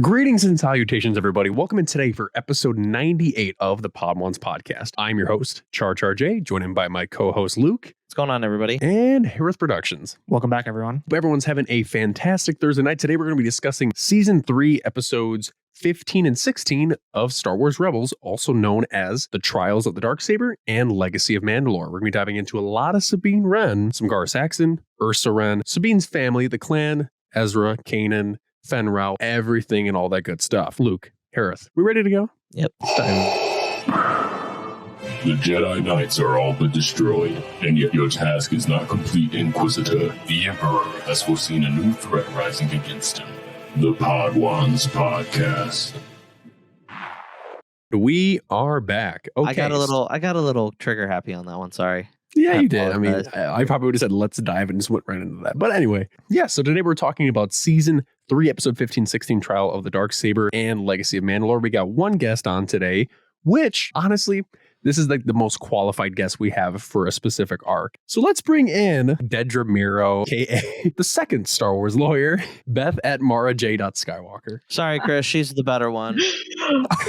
Greetings and salutations, everybody. Welcome in today for episode 98 of the Pod Ones podcast. I'm your host, Char J, joined in by my co-host, Luke. What's going on, everybody? And Hereth Productions. Welcome back, everyone. Hope everyone's having a fantastic Thursday night. Today, we're going to be discussing Season 3, Episodes 15 and 16 of Star Wars Rebels, also known as The Trials of the Darksaber and Legacy of Mandalore. We're going to be diving into a lot of Sabine Wren, some Gar Saxon, Ursa Wren, Sabine's family, the clan, Ezra, Kanan, Fenrau, everything and all that good stuff. Luke, Hereth, we ready to go? Yep. The Jedi Knights are all but destroyed, and yet your task is not complete, Inquisitor. The Emperor has foreseen a new threat rising against him. The Pod Ones Podcast. We are back. Okay. I got a little trigger happy on that one. Sorry. Yeah, you did. I mean, I probably would have said, let's dive and just went right into that. But anyway, yeah, so today we're talking about Season 3, Episode 15-16, Trial of the Darksaber and Legacy of Mandalore. We got one guest on today, which, honestly, this is like the most qualified guest we have for a specific arc. So let's bring in Dedra Miro, aka the second Star Wars lawyer, Beth at Mara J. Skywalker. Sorry, Chris. She's the better one.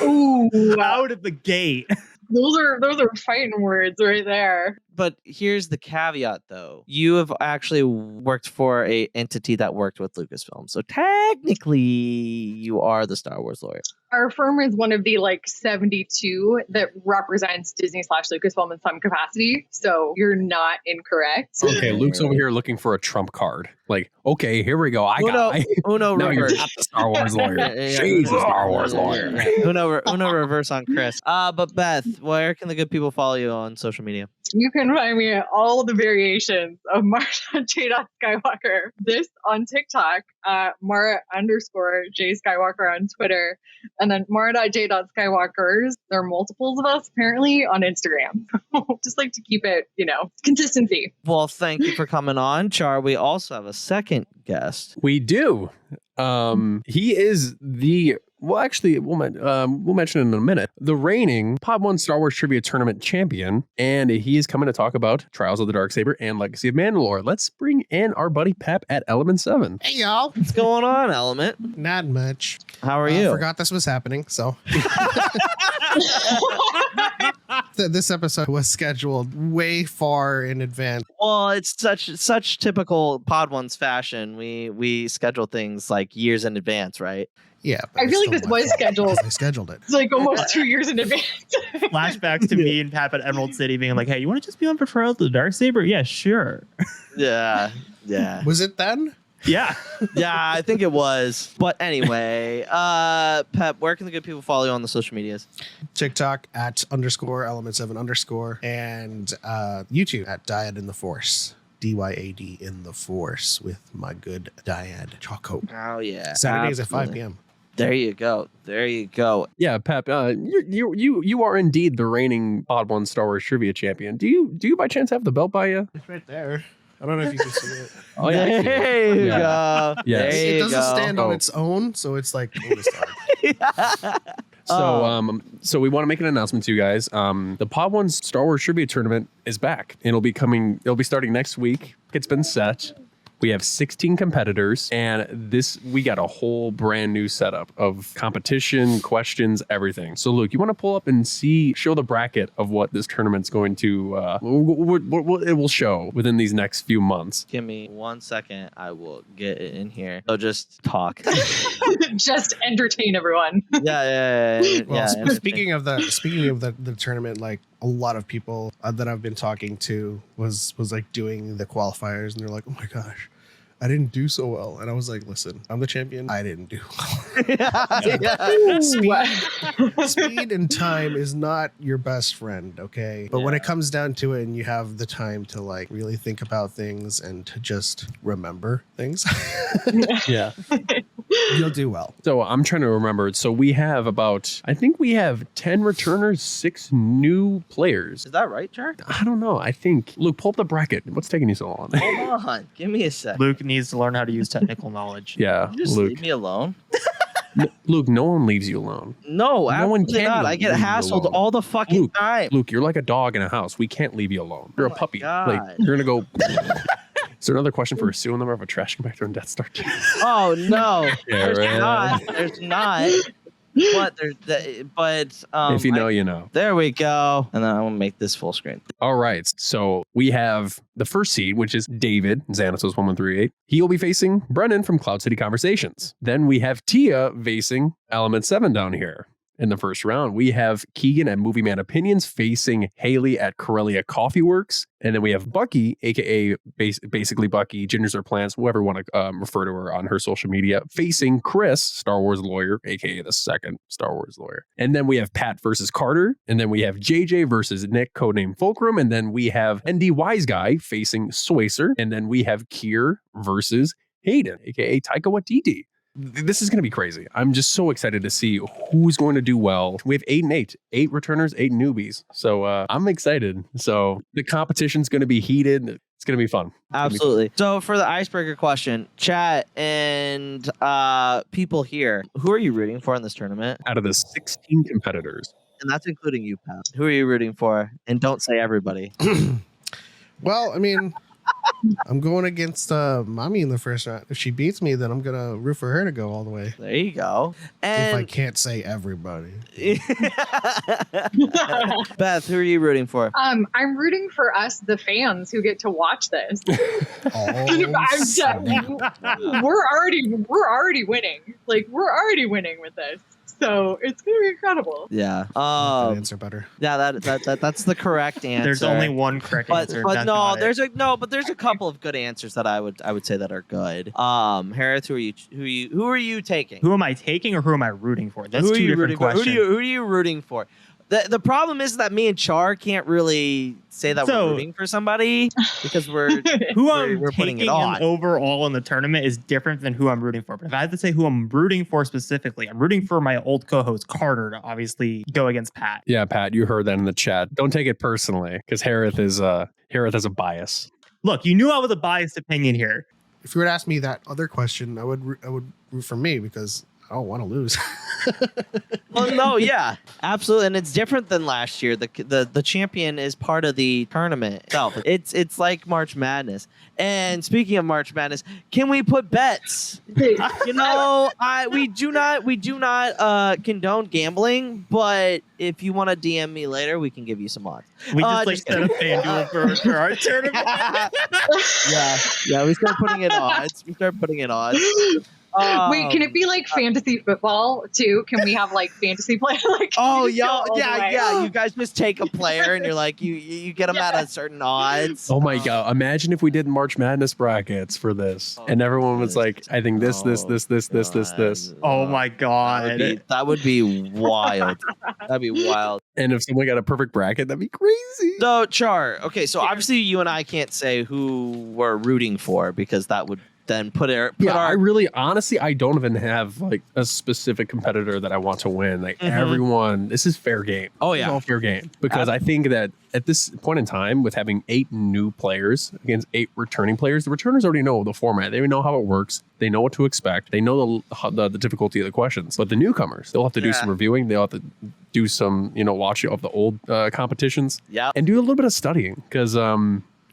Ooh, out of the gate. Those are fighting words right there. But here's the caveat, though. You have actually worked for a entity that worked with Lucasfilm. So technically, you are the Star Wars lawyer. Our firm is one of the 72 that represents Disney/Lucasfilm in some capacity. So you're not incorrect. Okay, Luke's over here looking for a trump card. Like, okay, here we go. Uno now you're reverse. not the Star Wars lawyer. She's the Star Wars lawyer. Uno reverse on Chris. But Beth, where can the good people follow you on social media? You can find me at all the variations of Mara J. Skywalker. This on TikTok, Mara_J Skywalker on Twitter, and then Mara.J. Skywalkers. There are multiples of us apparently on Instagram. Just like to keep it, consistency. Well, thank you for coming on, Char. We also have a second guest. We do. He is the... Well, actually, we'll mention it in a minute. The reigning Pod 1 Star Wars Trivia Tournament champion, and he is coming to talk about Trials of the Darksaber and Legacy of Mandalore. Let's bring in our buddy Pep at Element 7. Hey, y'all. What's going on, Element? Not much. How are you? I forgot this was happening, so. This episode was scheduled way far in advance. Well, it's such typical Pod 1's fashion. We schedule things like years in advance, right? Yeah. I feel like this was scheduled. I scheduled it. It's almost 2 years in advance. Flashbacks to me and Pap at Emerald City being like, hey, you want to just be on for Trials of the Darksaber? Yeah, sure. Yeah. Was it then? Yeah. Yeah, I think it was. But anyway, Pep, where can the good people follow you on the social medias? TikTok at _element7_ and YouTube at Dyad in the Force. DYAD in the Force with my good Dyad Choco. Oh, yeah. Saturdays absolutely. at 5 p.m. There you go. Yeah, Pep, you are indeed the reigning Pod 1 Star Wars Trivia champion. Do you by chance have the belt by you? It's right there. I don't know if you can see it. Oh, yeah. There you go. Yes. It doesn't stand on Oh. its own, so it's like bonus time. So we want to make an announcement to you guys. The Pod 1 Star Wars Trivia Tournament is back. It'll be starting next week. It's been set. We have 16 competitors, and we got a whole brand new setup of competition, questions, everything. So, Luke, you want to pull up and show the bracket of what this tournament's going to, what it will show within these next few months. Give me 1 second. I will get it in here. So just talk. Just entertain everyone. Yeah. Well, speaking of the tournament, like a lot of people that I've been talking to was like doing the qualifiers, and they're like, "Oh my gosh, I didn't do so well." And I was like, "Listen, I'm the champion. I didn't do well." Speed and time is not your best friend, okay? But when it comes down to it, and you have the time to like really think about things and to just remember things, Yeah. you'll do well. So I'm trying to remember. So we have I think we have 10 returners, 6 new players. Is that right, Char? I don't know. I think, Luke, pull up the bracket. What's taking you so long? Hold on. Give me a sec. Luke needs to learn how to use technical knowledge. Yeah, You just Luke. leave me alone. Luke, no one leaves you alone. No, No one absolutely can not. leave I get you hassled alone. all the fucking Luke, time. Luke, you're like a dog in a house. We can't leave you alone. You're a my puppy. God. Like, you're gonna go. Is there another question for Sue on the of a trash compactor and Death Star 2? Oh no, Yeah, there's right. not. There's not. But If you know, you know. there we go. And then I will make this full screen. All right. So we have the first seed, which is David, Xanatos 1138. He'll be facing Brennan from Cloud City Conversations. Then we have Tia facing Element 7 down here. In the first round, we have Keegan at Movie Man Opinions facing Haley at Corellia Coffee Works. And then we have Bucky, aka basically Bucky, Gingers or Plants, whoever want to refer to her on her social media, facing Chris, Star Wars lawyer, aka the second Star Wars lawyer. And then we have Pat versus Carter. And then we have JJ versus Nick, codename Fulcrum. And then we have ND Wise Guy facing Swacer. And then we have Kier versus Hayden, aka Taika Waititi. This is going to be crazy. I'm just so excited to see who's going to do well. We have 8 and 8, 8 returners, 8 newbies. So I'm excited. So the competition's going to be heated. It's going to be fun. Absolutely. So for the icebreaker question, chat and people here, who are you rooting for in this tournament? Out of the 16 competitors. And that's including you, Pat. Who are you rooting for? And don't say everybody. Well, I mean, I'm going against Mommy in the first round. If she beats me, then I'm going to root for her to go all the way. There you go. If I And can't say everybody. Beth, who are you rooting for? I'm rooting for us, the fans who get to watch this. We're already winning. Like, we're already winning with this. So it's gonna be incredible. Yeah. That answer better. Yeah, that's the correct answer. There's only one correct answer. But that's no, not it. there's a couple of good answers that I would say that are good. Hereth, who are you taking? Who am I taking or who am I rooting for? That's Who are two you different rooting for? questions. Who are you rooting for? The problem is that me and Char can't really say that So- we're rooting for somebody because we're Who we're I'm putting it taking on. overall in the tournament is different than who I'm rooting for. But if I had to say who I'm rooting for specifically, I'm rooting for my old co-host Carter to obviously go against Pat. Yeah, Pat, you heard that in the chat. Don't take it personally because Hereth has a bias. Look, you knew I was a biased opinion here. If you were to ask me that other question, I would root for me because I don't want to lose. Well, no, yeah, absolutely, and it's different than last year. The champion is part of the tournament itself. It's like March Madness. And speaking of March Madness, can we put bets? You know, we do not condone gambling, but if you want to DM me later, we can give you some odds. We just just set a FanDuel for our tournament. Yeah, we start putting in odds. Wait, can it be like fantasy football too? Can we have like fantasy play? Like, Oh, just go all the way? yeah. You guys just take a player and you're like, you get them at a certain odds. Oh my God. Imagine if we did March Madness brackets for this and everyone was like, I think this. Oh my god. That would be wild. That'd be wild. And if someone got a perfect bracket, that'd be crazy. So, Char, okay, so obviously you and I can't say who we're rooting for because that would then put I don't even have like a specific competitor that I want to win. Like everyone, this is fair game. Oh, It's yeah. all fair game because I think that at this point in time, with having 8 new players against 8 returning players, the returners already know the format. They know how it works. They know what to expect. They know the difficulty of the questions. But the newcomers, they'll have to do some reviewing. They'll have to do some, watching of the old competitions. Yeah. And do a little bit of studying because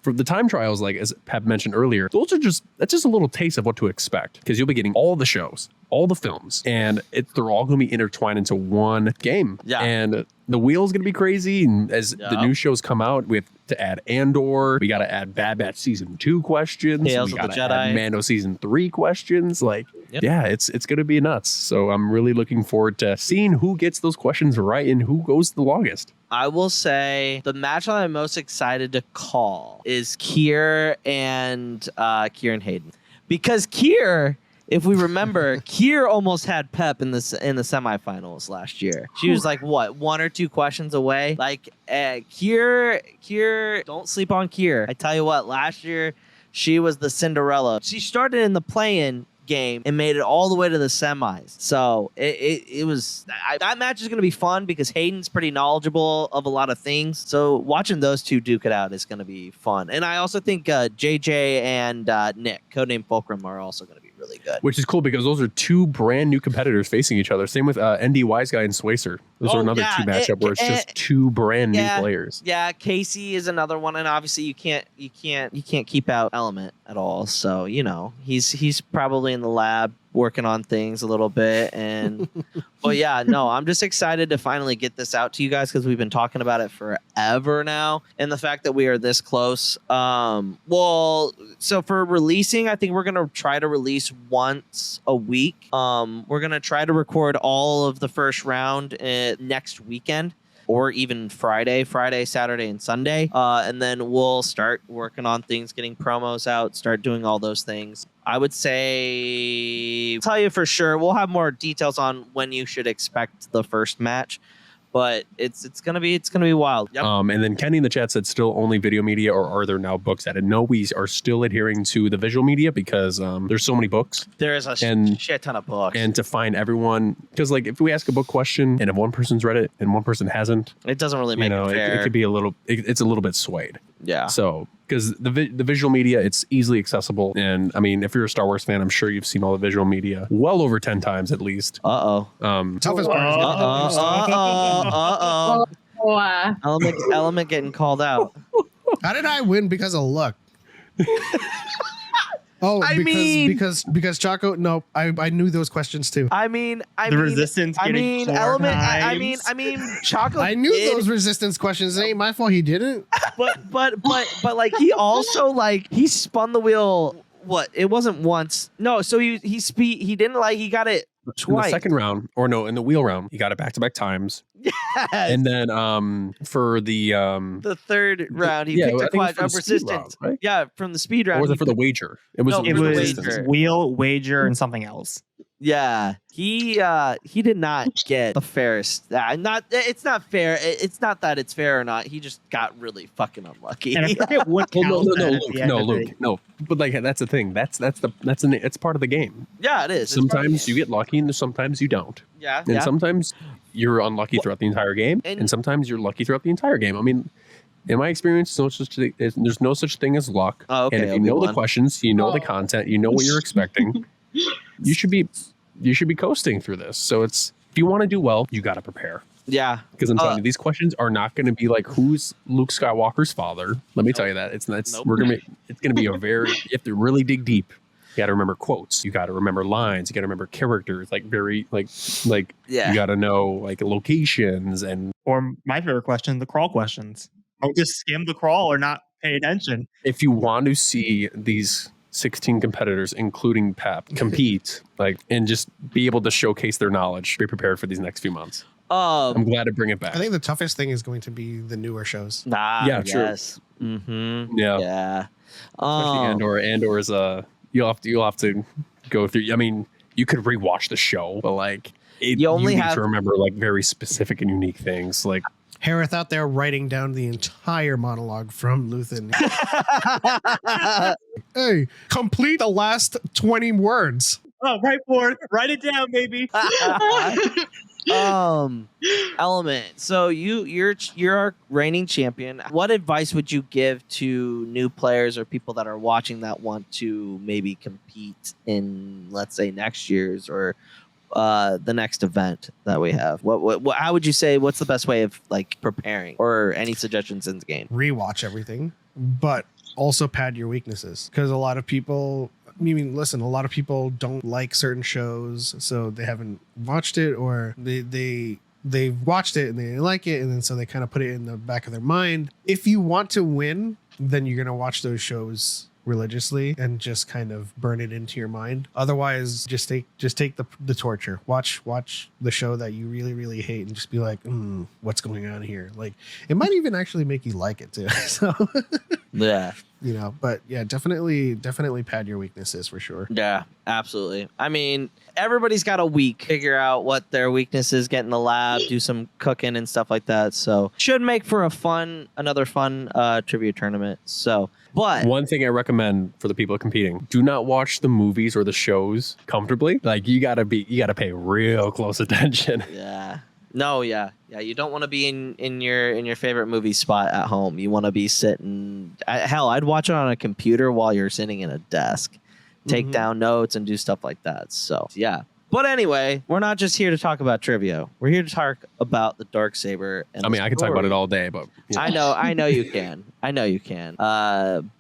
for the time trials, like as Pat mentioned earlier, that's just a little taste of what to expect because you'll be getting all the shows, all the films, and they're all going to be intertwined into one game. Yeah. And the wheel's going to be crazy. And as the new shows come out, we have to add Andor. We got to add Bad Batch Season 2 questions. Tales we of got the to Jedi. add Mando Season 3 questions. Like, yeah, it's going to be nuts. So I'm really looking forward to seeing who gets those questions right and who goes the longest. I will say the match that I'm most excited to call is Kier and Hayden. Because Kier, if we remember, Kier almost had Pep in the semifinals last year. She was like, what, 1 or 2 questions away? Like, Kier, don't sleep on Kier. I tell you what, last year, she was the Cinderella. She started in the play-in game and made it all the way to the semis. So it was that match is going to be fun because Hayden's pretty knowledgeable of a lot of things. So watching those two duke it out is going to be fun. And I also think JJ and Nick, codename Fulcrum, are also going to be really good. Which is cool because those are two brand new competitors facing each other. Same with ND Wise Guy and Swacer. Those are another two matchup where it's just two brand new players. Yeah, Casey is another one, and obviously you can't keep out Element at all. So he's probably in the lab working on things a little bit, and but yeah, no, I'm just excited to finally get this out to you guys because we've been talking about it forever now, and the fact that we are this close. Well, so for releasing, I think we're gonna try to release once a week. We're gonna try to record all of the first round next weekend, or even Friday, Saturday, and Sunday. And then we'll start working on things, getting promos out, start doing all those things. I would say, tell you for sure, we'll have more details on when you should expect the first match. But it's gonna be wild. Yep. And then Kenny in the chat said still only video media, or are there now books added? No, we are still adhering to the visual media because there's so many books. There is a shit ton of books. And to find everyone, because like if we ask a book question and if one person's read it and one person hasn't, it doesn't really make it fair. It could be a little. It's a little bit swayed. Yeah. So because the visual media, it's easily accessible, and I mean, if you're a Star Wars fan, I'm sure you've seen all the visual media well over 10 times at least. Toughest part is Element getting called out. how did I win because of luck? Because Chaco. No, I knew those questions too. Resistance getting four Element. times. I mean, Chaco. I knew those resistance questions. It ain't my fault he didn't. But like he also like he spun the wheel. What? It wasn't once. No. So he didn't like he got it twice. In the second round, or no, in the wheel round, he got it back-to-back times. Yes. And then for the third round, he picked a quad of resistance. Round, right? Yeah, from the speed round. Or was it for the wager? It was wager. Wheel, wager, and something else. Yeah, he did not get the fairest. It's not fair. It's not that it's fair or not. He just got really fucking unlucky. And I forget what. Luke. No. But like that's the thing. It's part of the game. Yeah, it is. Sometimes you get lucky, and sometimes you don't. Yeah. And sometimes you're unlucky throughout the entire game, and sometimes you're lucky throughout the entire game. I mean, in my experience, there's no such thing as luck. Oh, okay. And if you know the questions, you know the content, you know what you're expecting, you should be coasting through this. So if you want to do well, you got to prepare. Yeah. Because I'm telling you, these questions are not going to be like, who's Luke Skywalker's father? Let me tell you that. It's going to be you have to really dig deep. You got to remember quotes. You got to remember lines. You got to remember characters. Like you got to know like locations and. Or my favorite question, the crawl questions. Don't just skim the crawl or not pay attention. If you want to see these 16 competitors, including Pep, compete and just be able to showcase their knowledge, be prepared for these next few months. I'm glad to bring it back. I think the toughest thing is going to be the newer shows. Yeah, true. Yes. Mm-hmm. Yeah. Especially Andor is you'll have to go through. I mean, you could rewatch the show, but you need to remember very specific and unique things. Like Hereth out there writing down the entire monologue from Luthen. Hey, complete the last 20 words. Oh, write it down, baby. Element. So you're our reigning champion. What advice would you give to new players or people that are watching that want to maybe compete in, let's say, next year's or the next event that we have? What how would you say, what's the best way of preparing, or any suggestions in the game? Rewatch everything, but also pad your weaknesses, because a lot of people don't like certain shows, so they haven't watched it, or they've watched it and they didn't like it, and then so they kind of put it in the back of their mind. If you want to win, then you're gonna watch those shows religiously and just kind of burn it into your mind. Otherwise, just take the torture. Watch the show that you really, really hate and just be like, what's going on here? It might even actually make you like it too. So yeah. But yeah, definitely pad your weaknesses for sure. Yeah, absolutely. I mean, everybody's got a week, figure out what their weakness is, get in the lab, do some cooking and stuff like that. So should make for another fun trivia tournament. So, but one thing I recommend for the people competing: do not watch the movies or the shows comfortably. You gotta pay real close attention. Yeah. No, yeah. You don't want to be in your favorite movie spot at home. You want to be sitting. Hell, I'd watch it on a computer while you're sitting in a desk. take down notes and do stuff like that. So yeah. But anyway, we're not just here to talk about trivia. We're here to talk about the Darksaber. And I mean, I could talk about it all day, but I know you can.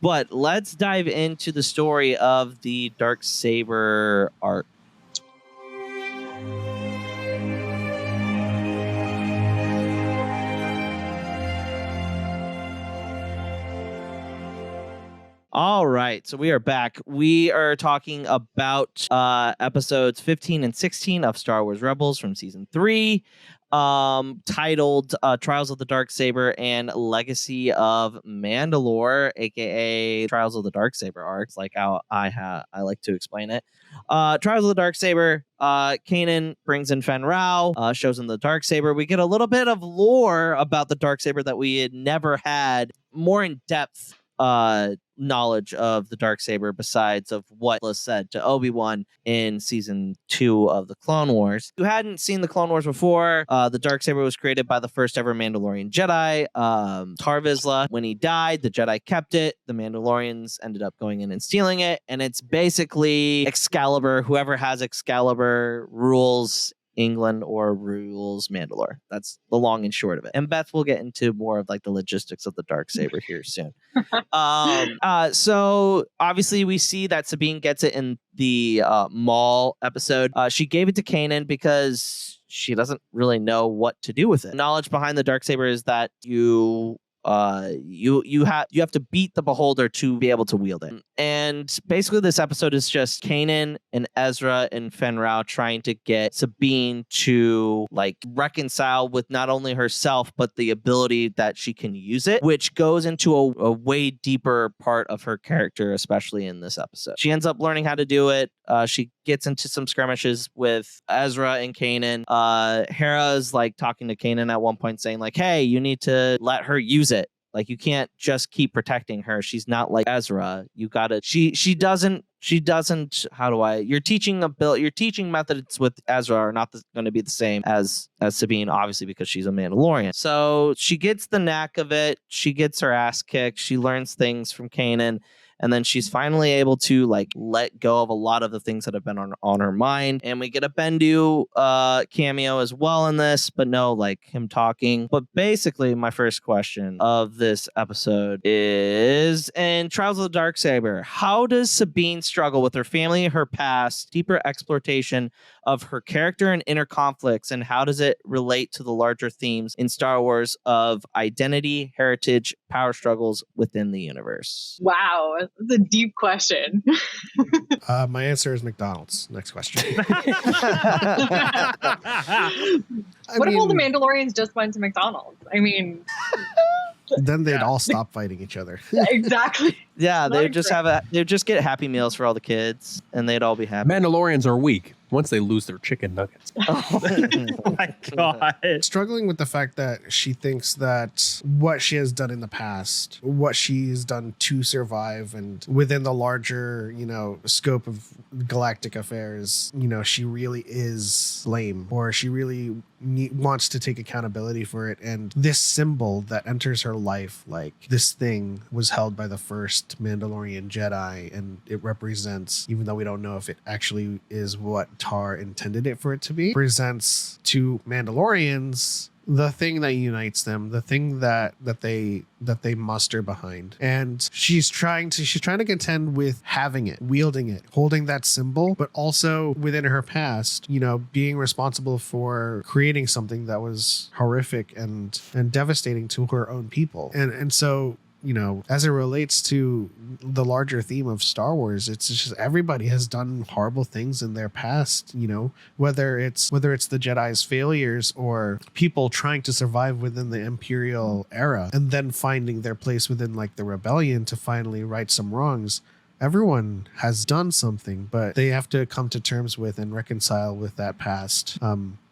But let's dive into the story of the Darksaber arc. All right, so we are back. We are talking about episodes 15 and 16 of Star Wars Rebels from season 3, titled Trials of the Darksaber and Legacy of Mandalore, aka Trials of the Darksaber arcs, like how I like to explain it. Trials of the Darksaber, Kanan brings in Fen Rao, shows him the Darksaber. We get a little bit of lore about the Darksaber that we had never had, more in depth knowledge of the Darksaber besides of what was said to Obi-Wan in season 2 of the Clone Wars. If you hadn't seen the Clone Wars before, the Darksaber was created by the first ever Mandalorian Jedi, Tar Vizsla. When he died, the Jedi kept it. The Mandalorians ended up going in and stealing it, and it's basically Excalibur. Whoever has Excalibur rules England or rules Mandalore. That's the long and short of it. And Beth will get into more of like the logistics of the Darksaber here soon. So obviously we see that Sabine gets it in the Maul episode. She gave it to Kanan because she doesn't really know what to do with it. Knowledge behind the Darksaber is that you have to beat the beholder to be able to wield it. And basically this episode is just Kanan and Ezra and Fen Rao trying to get Sabine to like reconcile with not only herself but the ability that she can use it, which goes into a way deeper part of her character, especially in this episode. She ends up learning how to do it. She gets into some skirmishes with Ezra and Kanan. Hera's like talking to Kanan at one point saying like, hey, you need to let her use it. Like, you can't just keep protecting her. She's not like Ezra. You gotta, she doesn't, your teaching methods with Ezra are not going to be the same as Sabine, obviously, because she's a Mandalorian. So she gets the knack of it. She gets her ass kicked. She learns things from Kanan. And then she's finally able to like let go of a lot of the things that have been on her mind. And we get a Bendu cameo as well in this, but no like him talking. But basically, my first question of this episode is, in Trials of the Darksaber, how does Sabine struggle with her family, her past, deeper exploration of her character and inner conflicts, and how does it relate to the larger themes in Star Wars of identity, heritage, power struggles within the universe? Wow, that's a deep question. My answer is McDonald's. Next question. What if all the Mandalorians just went to McDonald's? I mean, then they'd all stop fighting each other. exactly. Yeah, they'd just get Happy Meals for all the kids, and they'd all be happy. Mandalorians are weak once they lose their chicken nuggets. Oh my god. Struggling with the fact that she thinks that what she has done in the past, what she's done to survive, and within the larger, scope of galactic affairs, she really is lame, or she really wants to take accountability for it. And this symbol that enters her life, like this thing was held by the first Mandalorian Jedi, and it represents, even though we don't know if it actually is what Tar intended it for it to be, presents to Mandalorians the thing that unites them, the thing that they muster behind. And she's trying to contend with having it, wielding it, holding that symbol, but also within her past, being responsible for creating something that was horrific and devastating to her own people. And so, as it relates to the larger theme of Star Wars, it's just everybody has done horrible things in their past, whether it's the Jedi's failures or people trying to survive within the Imperial era and then finding their place within like the rebellion to finally right some wrongs. Everyone has done something, but they have to come to terms with and reconcile with that past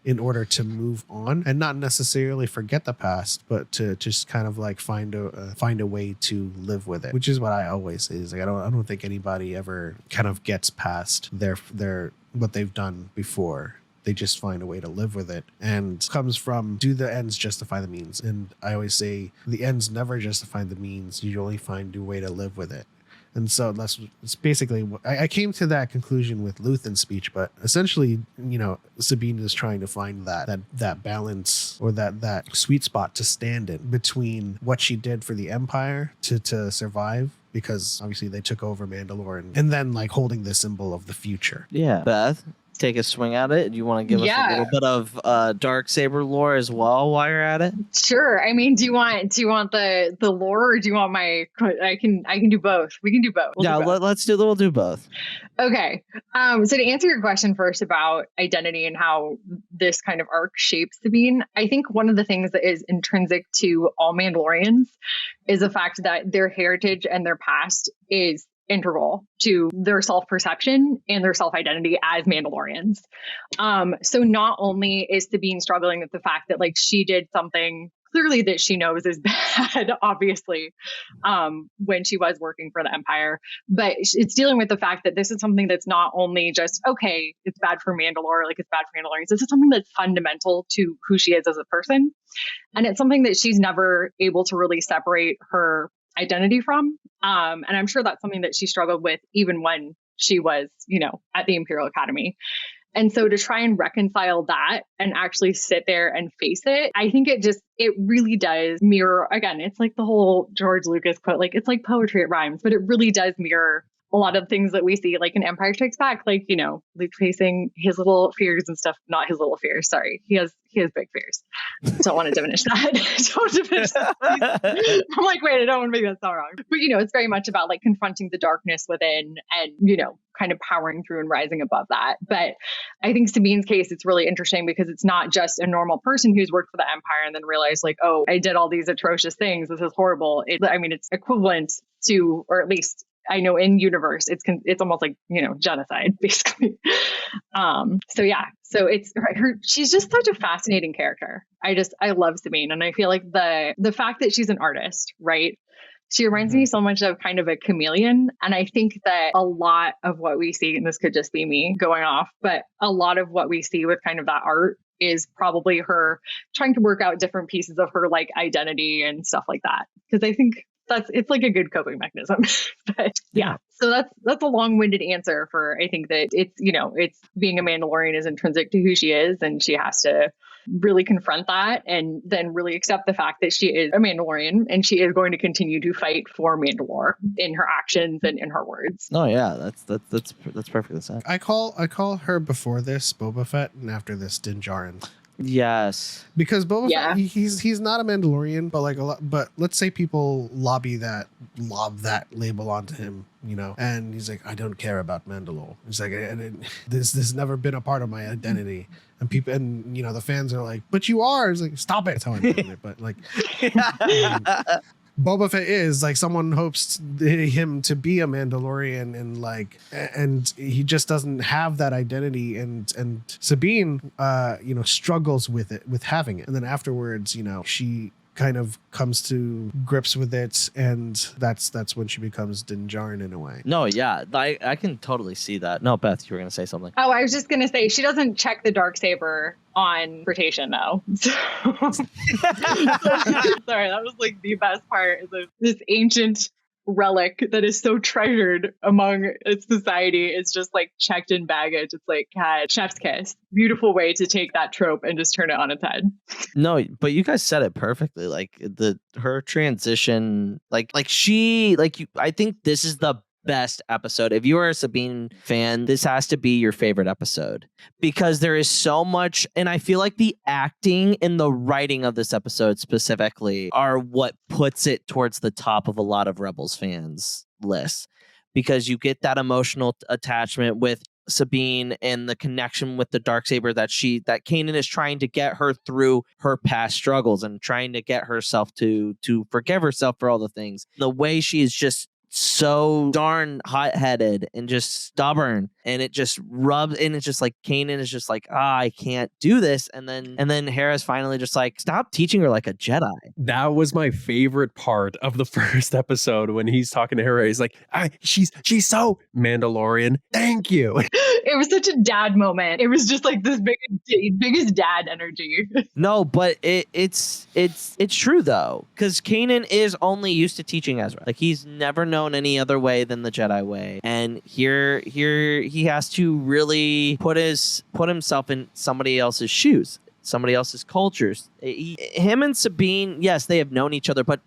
in order to move on and not necessarily forget the past, but to just kind of like find a way to live with it, which is what I always say. Is like I don't think anybody ever kind of gets past their what they've done before. They just find a way to live with it, and comes from, do the ends justify the means? And I always say the ends never justify the means. You only find a way to live with it. And so it's basically what I came to that conclusion with Luthen's speech, but essentially, Sabine is trying to find that balance or that sweet spot to stand in between what she did for the Empire to survive, because obviously they took over Mandalore, and then like holding the symbol of the future. Yeah. Beth, take a swing at it. Do you want to give us a little bit of Darksaber lore as well while you're at it? Sure. I mean, do you want the lore, or do you want my? I can do both. We can do both. We'll do both. Okay. So to answer your question first about identity and how this kind of arc shapes Sabine, I think one of the things that is intrinsic to all Mandalorians is the fact that their heritage and their past is integral to their self-perception and their self-identity as Mandalorians. So not only is Sabine struggling with the fact that like she did something clearly that she knows is bad, obviously, when she was working for the Empire, but it's dealing with the fact that this is something that's not only just, okay, it's bad for Mandalore, like it's bad for Mandalorians. This is something that's fundamental to who she is as a person. And it's something that she's never able to really separate her identity from. And I'm sure that's something that she struggled with even when she was, at the Imperial Academy. And so to try and reconcile that and actually sit there and face it, I think it really does mirror, again, it's like the whole George Lucas quote, like it's like poetry, it rhymes, but it really does mirror a lot of things that we see, like in Empire Strikes Back, like, Luke facing his little fears and stuff, not his little fears. Sorry. He has big fears. Don't want to diminish that. Don't diminish that. I'm like, wait, I don't want to make that sound wrong. But, it's very much about like confronting the darkness within and, kind of powering through and rising above that. But I think Sabine's case, it's really interesting because it's not just a normal person who's worked for the Empire and then realized like, oh, I did all these atrocious things. This is horrible. It's equivalent to, or at least I know in universe, it's almost like, genocide, basically. So it's she's just such a fascinating character. I love Sabine. And I feel like the fact that she's an artist, right? She reminds me so much of kind of a chameleon. And I think that a lot of what we see, and this could just be me going off, but a lot of what we see with kind of that art is probably her trying to work out different pieces of her like identity and stuff like that. Because I think it's like a good coping mechanism. But yeah, so that's a long-winded answer for, I think that it's being a Mandalorian is intrinsic to who she is, and she has to really confront that and then really accept the fact that she is a Mandalorian and she is going to continue to fight for Mandalore in her actions and in her words. Oh yeah, that's perfectly said. I call her before this Boba Fett and after this Din Djarin. Yes, because Boba Fett, he's not a Mandalorian, but let's say people lob that label onto him, and he's like, I don't care about Mandalore. He's like, this has never been a part of my identity. And people, and the fans are like, but you are. It's like, stop it. That's how I'm putting it. But like, Boba Fett is like, someone hopes him to be a Mandalorian, and he just doesn't have that identity. And Sabine, struggles with having it. And then afterwards, she kind of comes to grips with it, and that's when she becomes Din Djarin in a way. No, yeah, I can totally see that. No, Beth, you were gonna say something. Oh, I was just gonna say she doesn't check the Darksaber on rotation though. Sorry, that was like the best part. This ancient relic that is so treasured among its society is just like checked in baggage. It's like, God, chef's kiss. Beautiful way to take that trope and just turn it on its head. No, but you guys said it perfectly. Like her transition, I think this is the best episode. If you are a Sabine fan, this has to be your favorite episode because there is so much, and I feel like the acting and the writing of this episode specifically are what puts it towards the top of a lot of Rebels fans' lists, because you get that emotional attachment with Sabine and the connection with the Darksaber that Kanan is trying to get her through her past struggles and trying to get herself to forgive herself for all the things. The way she is just so darn hot-headed and just stubborn, and it just rubs, and it's just like Kanan is just like, I can't do this, and then Hereth finally just like, stop teaching her like a Jedi. That was my favorite part of the first episode when he's talking to Hereth. He's like, she's so Mandalorian. Thank you. It was such a dad moment. It was just like this biggest dad energy. No, but it's true though, because Kanan is only used to teaching Ezra. Like, he's never known known any other way than the Jedi way. And here he has to really put himself in somebody else's shoes, somebody else's cultures. Him and Sabine, yes, they have known each other, but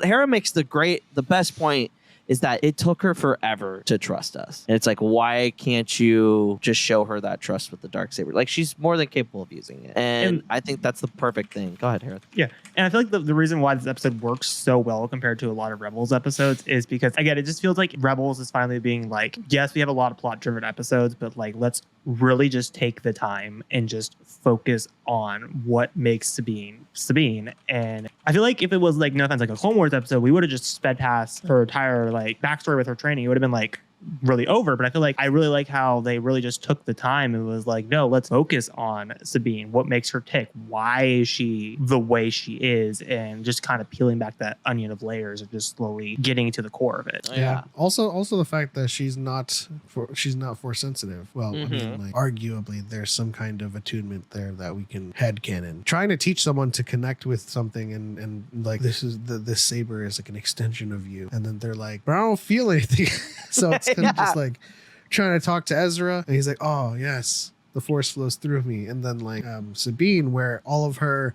Hera makes the best point is that it took her forever to trust us. And it's like, why can't you just show her that trust with the Darksaber? Like, she's more than capable of using it. And I think that's the perfect thing. Go ahead, Hereth. Yeah. And I feel like the reason why this episode works so well compared to a lot of Rebels episodes is because, again, it just feels like Rebels is finally being like, yes, we have a lot of plot-driven episodes, but like, let's really just take the time and just focus on what makes Sabine. And I feel like if it was like, no offense, like a Clone Wars episode, we would have just sped past her entire like backstory with her training. It would have been like really over. But I feel like I really like how they really just took the time and was like, no, let's focus on Sabine. What makes her tick? Why is she the way she is? And just kind of peeling back that onion of layers of just slowly getting to the core of it. Yeah. Also the fact that she's not force sensitive. Well, I mean, like, arguably there's some kind of attunement there that we can headcanon. Trying to teach someone to connect with something and like, this saber is like an extension of you. And then they're like, but I don't feel anything. So it's kind of just like trying to talk to Ezra, and he's like, oh yes, the force flows through me. And then like Sabine, where all of her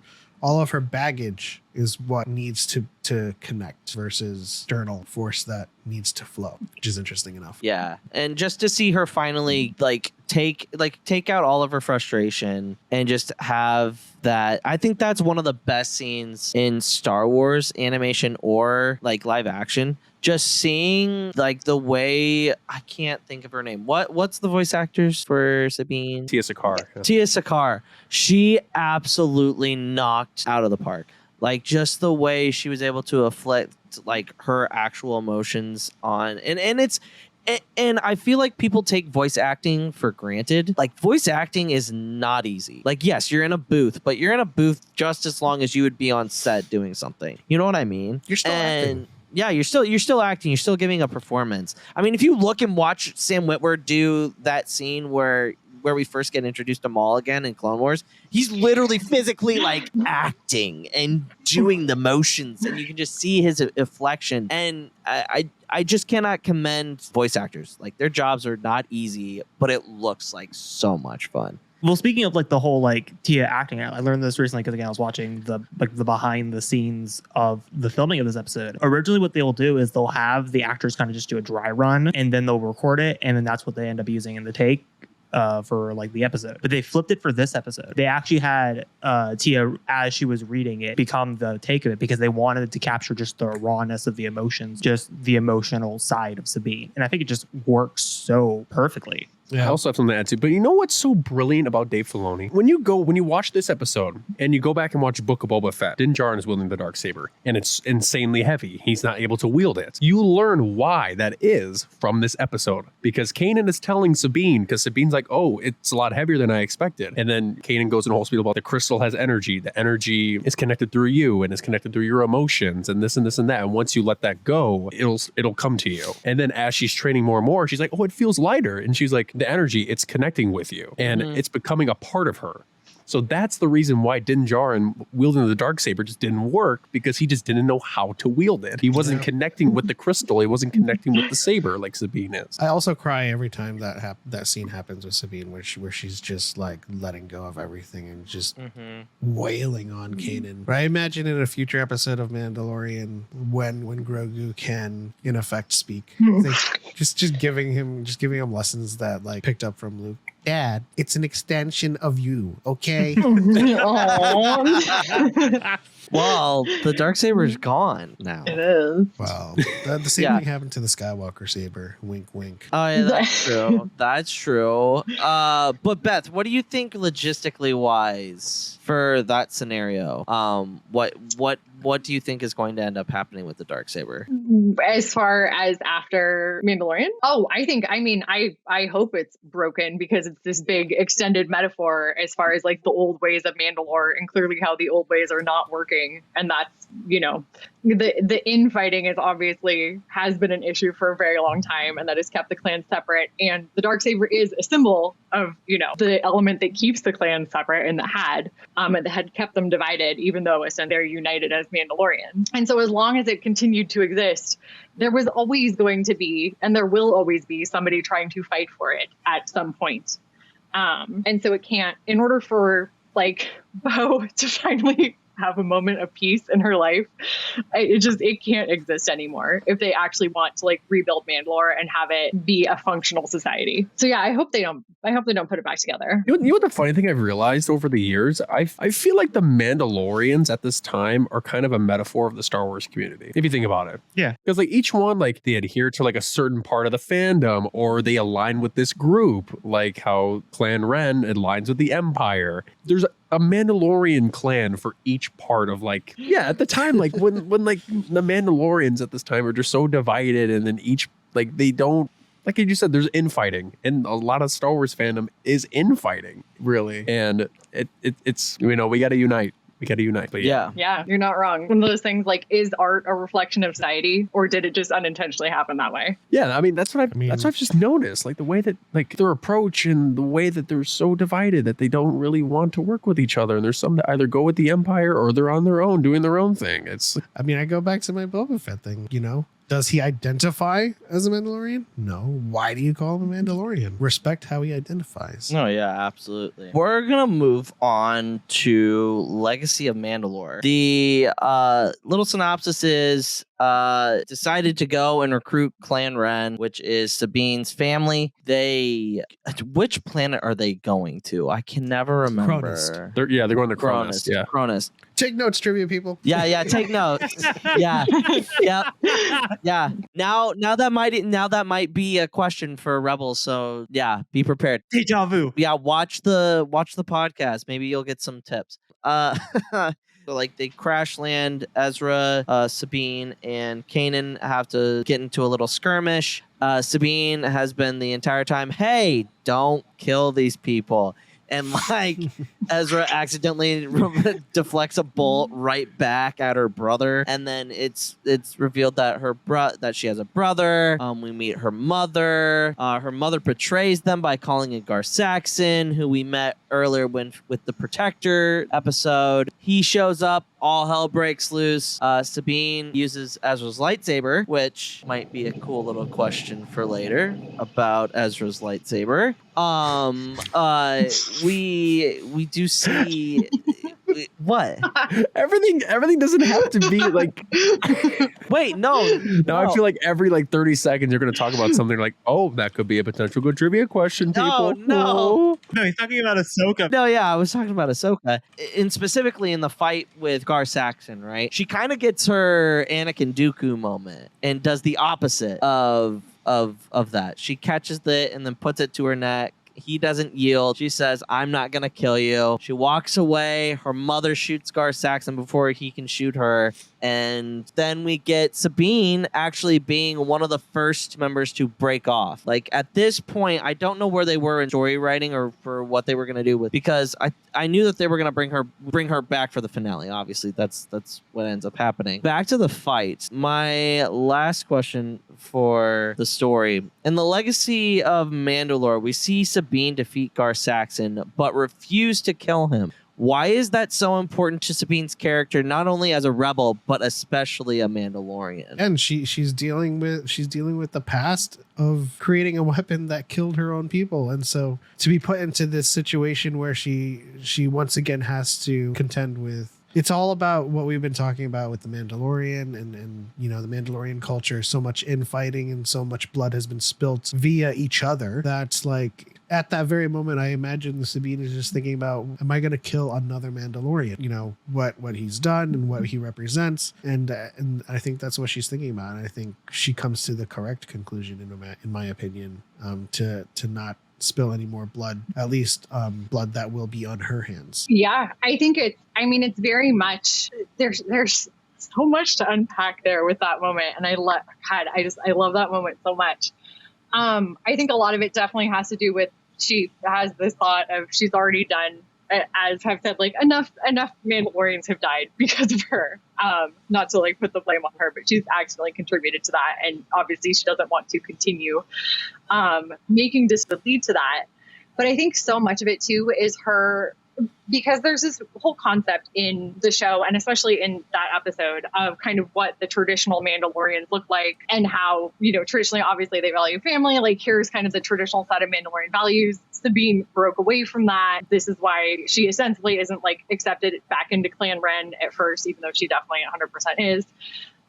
baggage is what needs to connect versus external force that needs to flow, which is interesting enough. Yeah. And just to see her finally take out all of her frustration and just have that, I think that's one of the best scenes in Star Wars animation or like live action. Just seeing like the way, I can't think of her name. What's the voice actors for Sabine? Tia Sakar. Yeah. Tia Sakar. She absolutely knocked out of the park. Like, just the way she was able to afflict like her actual emotions on, and I feel like people take voice acting for granted. Like, voice acting is not easy. Like, yes, you're in a booth, but you're in a booth just as long as you would be on set doing something. You know what I mean? You're still acting. Yeah, you're still acting. You're still giving a performance. I mean, if you look and watch Sam Witwer do that scene where we first get introduced to Maul again in Clone Wars, he's literally physically like acting and doing the motions, and you can just see his inflection. And I just cannot commend voice actors. Like, their jobs are not easy, but it looks like so much fun. Well, speaking of like the whole like Tia acting, I learned this recently because again I was watching the behind the scenes of the filming of this episode. Originally, what they'll do is they'll have the actors kind of just do a dry run, and then they'll record it, and then that's what they end up using in the take for like the episode. But they flipped it for this episode. They actually had Tia, as she was reading it, become the take of it because they wanted to capture just the rawness of the emotions, just the emotional side of Sabine, and I think it just works so perfectly. Yeah. I also have something to add too. But you know what's so brilliant about Dave Filoni? When you watch this episode and you go back and watch Book of Boba Fett, Din Djarin is wielding the Darksaber, and it's insanely heavy. He's not able to wield it. You learn why that is from this episode, because Kanan is telling Sabine, because Sabine's like, oh, it's a lot heavier than I expected. And then Kanan goes in a whole spiel about the crystal has energy. The energy is connected through you and is connected through your emotions and this and this and that. And once you let that go, it'll come to you. And then as she's training more and more, she's like, oh, it feels lighter. And she's like, the energy, it's connecting with you, and it's becoming a part of her. So that's the reason why Din Djarin wielding the Darksaber just didn't work, because he just didn't know how to wield it. He wasn't connecting with the crystal. He wasn't connecting with the saber like Sabine is. I also cry every time that scene happens with Sabine, where she's just like letting go of everything and just wailing on Kanan. But I imagine in a future episode of Mandalorian, when Grogu can in effect speak, just giving him lessons that like picked up from Luke. Dad, it's an extension of you, okay? Well, the Darksaber is gone now. It is. Well, the same thing happened to the Skywalker saber. Wink, wink. Oh, yeah, that's true. That's true. But Beth, what do you think logistically wise for that scenario? What do you think is going to end up happening with the Darksaber? As far as after Mandalorian? Oh, I hope it's broken, because it's this big extended metaphor as far as like the old ways of Mandalore, and clearly how the old ways are not working working. And that's, the infighting is obviously has been an issue for a very long time, and that has kept the clans separate. And the Darksaber is a symbol of, the element that keeps the clans separate and that had kept them divided, even though they're united as Mandalorians. And so as long as it continued to exist, there was always going to be, and there will always be, somebody trying to fight for it at some point. And so it can't, in order for Bo to finally have a moment of peace in her life, it can't exist anymore if they actually want to rebuild Mandalore and have it be a functional society. So yeah, I hope they don't put it back together. You know what the funny thing I've realized over the years? I feel like the Mandalorians at this time are kind of a metaphor of the Star Wars community, if you think about it. Yeah. Because each one, they adhere to a certain part of the fandom, or they align with this group, like how Clan Ren aligns with the Empire. There's a Mandalorian clan for each part of at the time, when the Mandalorians at this time are just so divided, and then each they don't, like you said, there's infighting, and a lot of Star Wars fandom is infighting, really. And it's we got to unite. We got to unite. But yeah, you're not wrong. One of those things, is art a reflection of society, or did it just unintentionally happen that way? Yeah, I mean that's what I've just noticed, the way that their approach and the way that they're so divided that they don't really want to work with each other, and there's some that either go with the Empire or they're on their own doing their own thing. I go back to my Boba Fett thing, Does he identify as a Mandalorian? No. Why do you call him a Mandalorian? Respect how he identifies. Oh, yeah, absolutely. We're going to move on to Legacy of Mandalore. The little synopsis is decided to go and recruit Clan Ren, which is Sabine's family. Which planet are they going to? I can never remember. Cronus. They're going to Cronus. Yeah. Cronus. Take notes, trivia people. Yeah, take notes. Yeah. Yeah. Now that might be a question for Rebels, so yeah, be prepared. Deja vu. Yeah, watch the podcast. Maybe you'll get some tips. So they crash land. Ezra, Sabine, and Kanan have to get into a little skirmish. Sabine has been the entire time, hey, don't kill these people. And Ezra accidentally deflects a bolt right back at her brother, and then it's revealed that that she has a brother. We meet her mother. Her mother betrays them by calling a Gar Saxon, who we met earlier with the Protector episode. He shows up. All hell breaks loose. Sabine uses Ezra's lightsaber, which might be a cool little question for later about Ezra's lightsaber. We do see what? Everything doesn't have to be Wait, no. I feel like every 30 seconds you're going to talk about something that could be a potential good trivia question, people. No, he's talking about Ahsoka. No, yeah, I was talking about Ahsoka. And specifically in the fight with Gar Saxon, right? She kind of gets her Anakin Dooku moment and does the opposite of that. She catches it and then puts it to her neck. He doesn't yield. She says, I'm not going to kill you. She walks away. Her mother shoots Gar Saxon before he can shoot her. And then we get Sabine actually being one of the first members to break off. At this point, I don't know where they were in story writing or for what they were going to do with, because I knew that they were going to bring her back for the finale. Obviously, that's what ends up happening. Back to the fight. My last question for the story. In the Legacy of Mandalore, we see Sabine defeat Gar Saxon, but refuse to kill him. Why is that so important to Sabine's character, not only as a rebel, but especially a Mandalorian? And she's dealing with the past of creating a weapon that killed her own people. And so to be put into this situation where she once again has to contend with, it's all about what we've been talking about with the Mandalorian and the Mandalorian culture. So much infighting and so much blood has been spilt via each other. That's at that very moment, I imagine Sabine is just thinking about, am I going to kill another Mandalorian? What he's done and what he represents. And I think that's what she's thinking about. And I think she comes to the correct conclusion, in my opinion, to not spill any more blood, at least blood that will be on her hands. Yeah, I think it's very much, there's so much to unpack there with that moment. And I love that moment so much. I think a lot of it definitely has to do with, she has this thought of she's already done as have said, like, enough Mandalorians have died because of her. Not to like put the blame on her, but she's accidentally contributed to that, and obviously she doesn't want to continue making this lead to that. But I think so much of it too is her, because there's this whole concept in the show, and especially in that episode, of kind of what the traditional Mandalorians look like and how, you know, traditionally, obviously they value family. Like, here's kind of the traditional set of Mandalorian values. Sabine broke away from that. This is why she ostensibly isn't like accepted back into Clan Ren at first, even though she definitely 100% is.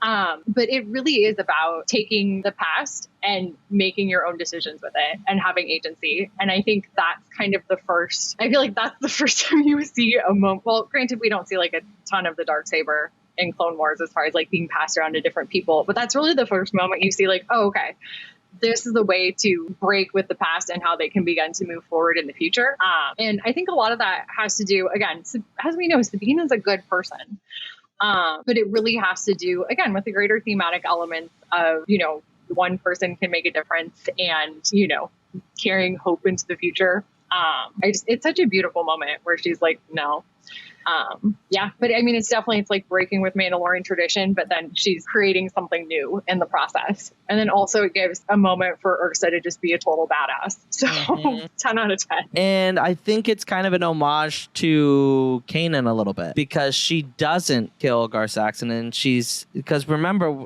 But it really is about taking the past and making your own decisions with it and having agency. And I think that's kind of the first, I feel like that's the first time you see a moment. Well, granted, we don't see like a ton of the Darksaber in Clone Wars as far as like being passed around to different people, but that's really the first moment you see like, oh, okay, this is the way to break with the past and how they can begin to move forward in the future. And I think a lot of that has to do, again, as we know, Sabine is a good person. But it really has to do, again, with the greater thematic elements of, you know, one person can make a difference and, you know, carrying hope into the future. It's such a beautiful moment where she's like, no. Yeah, but I mean, it's like breaking with Mandalorian tradition, but then she's creating something new in the process. And then also it gives a moment for Ursa to just be a total badass. So 10 out of 10. And I think it's kind of an homage to Kanan a little bit, because she doesn't kill Gar Saxon, and because remember,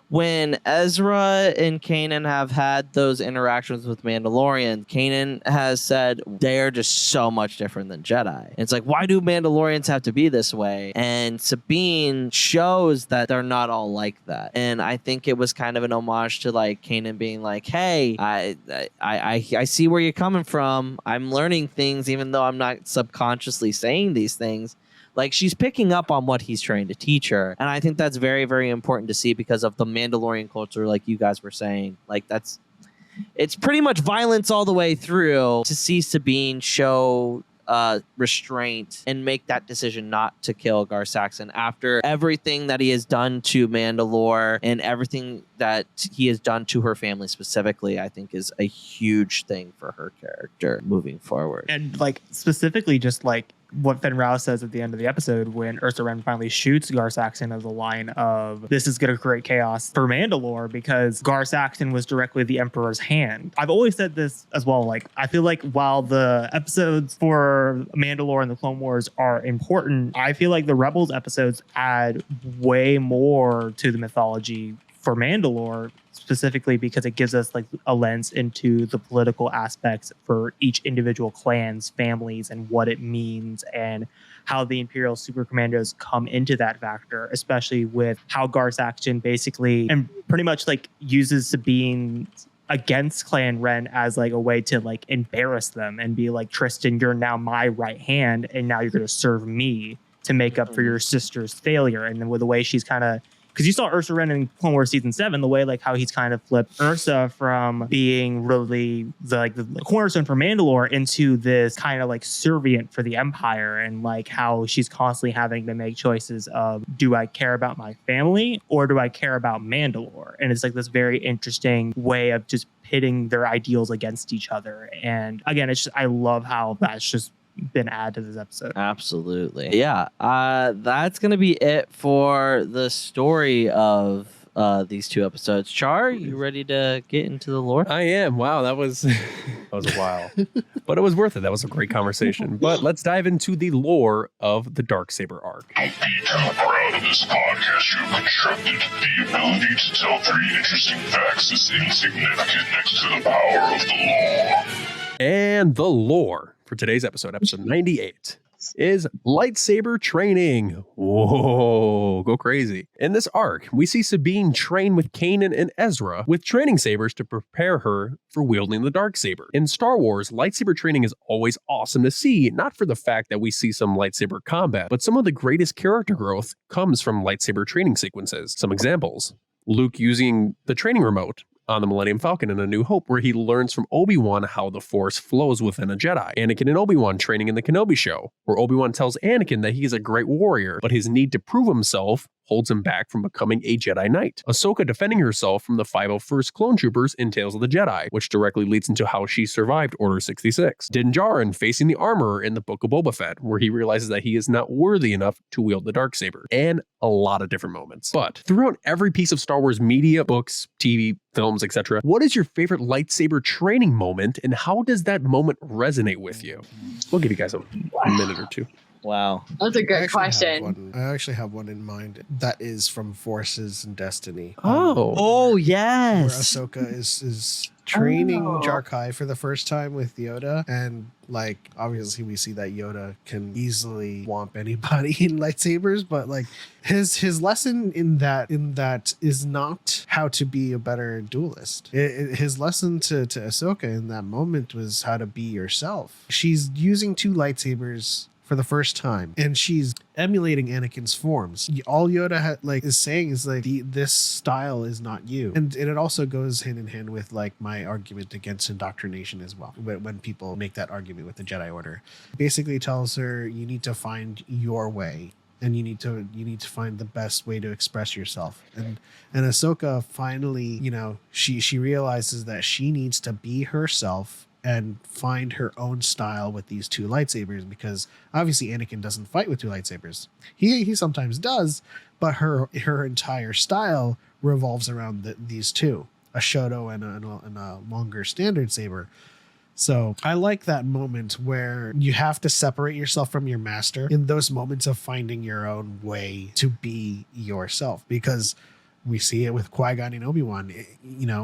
when Ezra and Kanan have had those interactions with Mandalorian, Kanan has said they're just so much different than Jedi. And it's like, why do Mandalorians have to be this way? And Sabine shows that they're not all like that. And I think it was kind of an homage to like Kanan being like, hey, I see where you're coming from. I'm learning things, even though I'm not subconsciously saying these things. Like, she's picking up on what he's trying to teach her. And I think that's very, very important to see because of the Mandalorian culture, like you guys were saying. Like, it's pretty much violence all the way through. To see Sabine show restraint and make that decision not to kill Gar Saxon after everything that he has done to Mandalore and everything that he has done to her family specifically, I think is a huge thing for her character moving forward. And like specifically just like what Fenn Rau says at the end of the episode when Ursa Wren finally shoots Gar Saxon as a line of, this is going to create chaos for Mandalore because Gar Saxon was directly the Emperor's hand. I've always said this as well. Like, I feel like while the episodes for Mandalore and the Clone Wars are important, I feel like the Rebels episodes add way more to the mythology for Mandalore, specifically because it gives us like a lens into the political aspects for each individual clan's families and what it means and how the Imperial Super Commandos come into that factor, especially with how Gar Saxon basically and pretty much like uses Sabine against Clan Ren as like a way to like embarrass them and be like, Tristan, you're now my right hand and now you're going to serve me to make up for your sister's failure. And then with the way she's kind of, because you saw Ursa Wren in Clone Wars Season 7, the way like how he's kind of flipped Ursa from being really the cornerstone for Mandalore into this kind of like servient for the Empire, and like how she's constantly having to make choices of, do I care about my family or do I care about Mandalore? And it's like this very interesting way of just pitting their ideals against each other. And again, it's just, I love how that's just been added to this episode. Absolutely. Yeah. That's going to be it for the story of these two episodes. Char, you ready to get into the lore? I am. Wow, that was a while. But it was worth it. That was a great conversation. But let's dive into the lore of the Darksaber Arc. Don't be too proud of this podcast. You have constructed the ability to tell 3 interesting facts that's insignificant next to the power of the lore. And the lore for today's episode 98, is lightsaber training. Whoa, go crazy. In this arc, we see Sabine train with Kanan and Ezra with training sabers to prepare her for wielding the Darksaber. In Star Wars, lightsaber training is always awesome to see, not for the fact that we see some lightsaber combat, but some of the greatest character growth comes from lightsaber training sequences. Some examples: Luke using the training remote on the Millennium Falcon in A New Hope, where he learns from Obi-Wan how the Force flows within a Jedi. Anakin and Obi-Wan training in the Kenobi show, where Obi-Wan tells Anakin that he is a great warrior, but his need to prove himself holds him back from becoming a Jedi Knight. Ahsoka defending herself from the 501st Clone Troopers in Tales of the Jedi, which directly leads into how she survived Order 66. Din Djarin facing the Armorer in the Book of Boba Fett, where he realizes that he is not worthy enough to wield the Darksaber, and a lot of different moments. But throughout every piece of Star Wars media, books, TV, films, etc., what is your favorite lightsaber training moment, and how does that moment resonate with you? We'll give you guys a minute or two. Wow. That's a good question. I actually have one in mind that is from Forces and Destiny. Oh Where yes. Ahsoka is training Jar Kai for the first time with Yoda, and like obviously we see that Yoda can easily whomp anybody in lightsabers, but like his lesson in that is not how to be a better duelist. His lesson to Ahsoka in that moment was how to be yourself. She's using two lightsabers for the first time, and she's emulating Anakin's forms. All Yoda is saying is like, this style is not you, and it also goes hand in hand with like my argument against indoctrination as well. When people make that argument with the Jedi Order, basically tells her you need to find your way, and you need to find the best way to express yourself. And Ahsoka finally, she realizes that she needs to be herself and find her own style with these two lightsabers, because obviously Anakin doesn't fight with two lightsabers. He sometimes does, but her entire style revolves around these two, a Shoto and a longer standard saber. So I like that moment where you have to separate yourself from your master in those moments of finding your own way to be yourself, because we see it with Qui-Gon and Obi-Wan.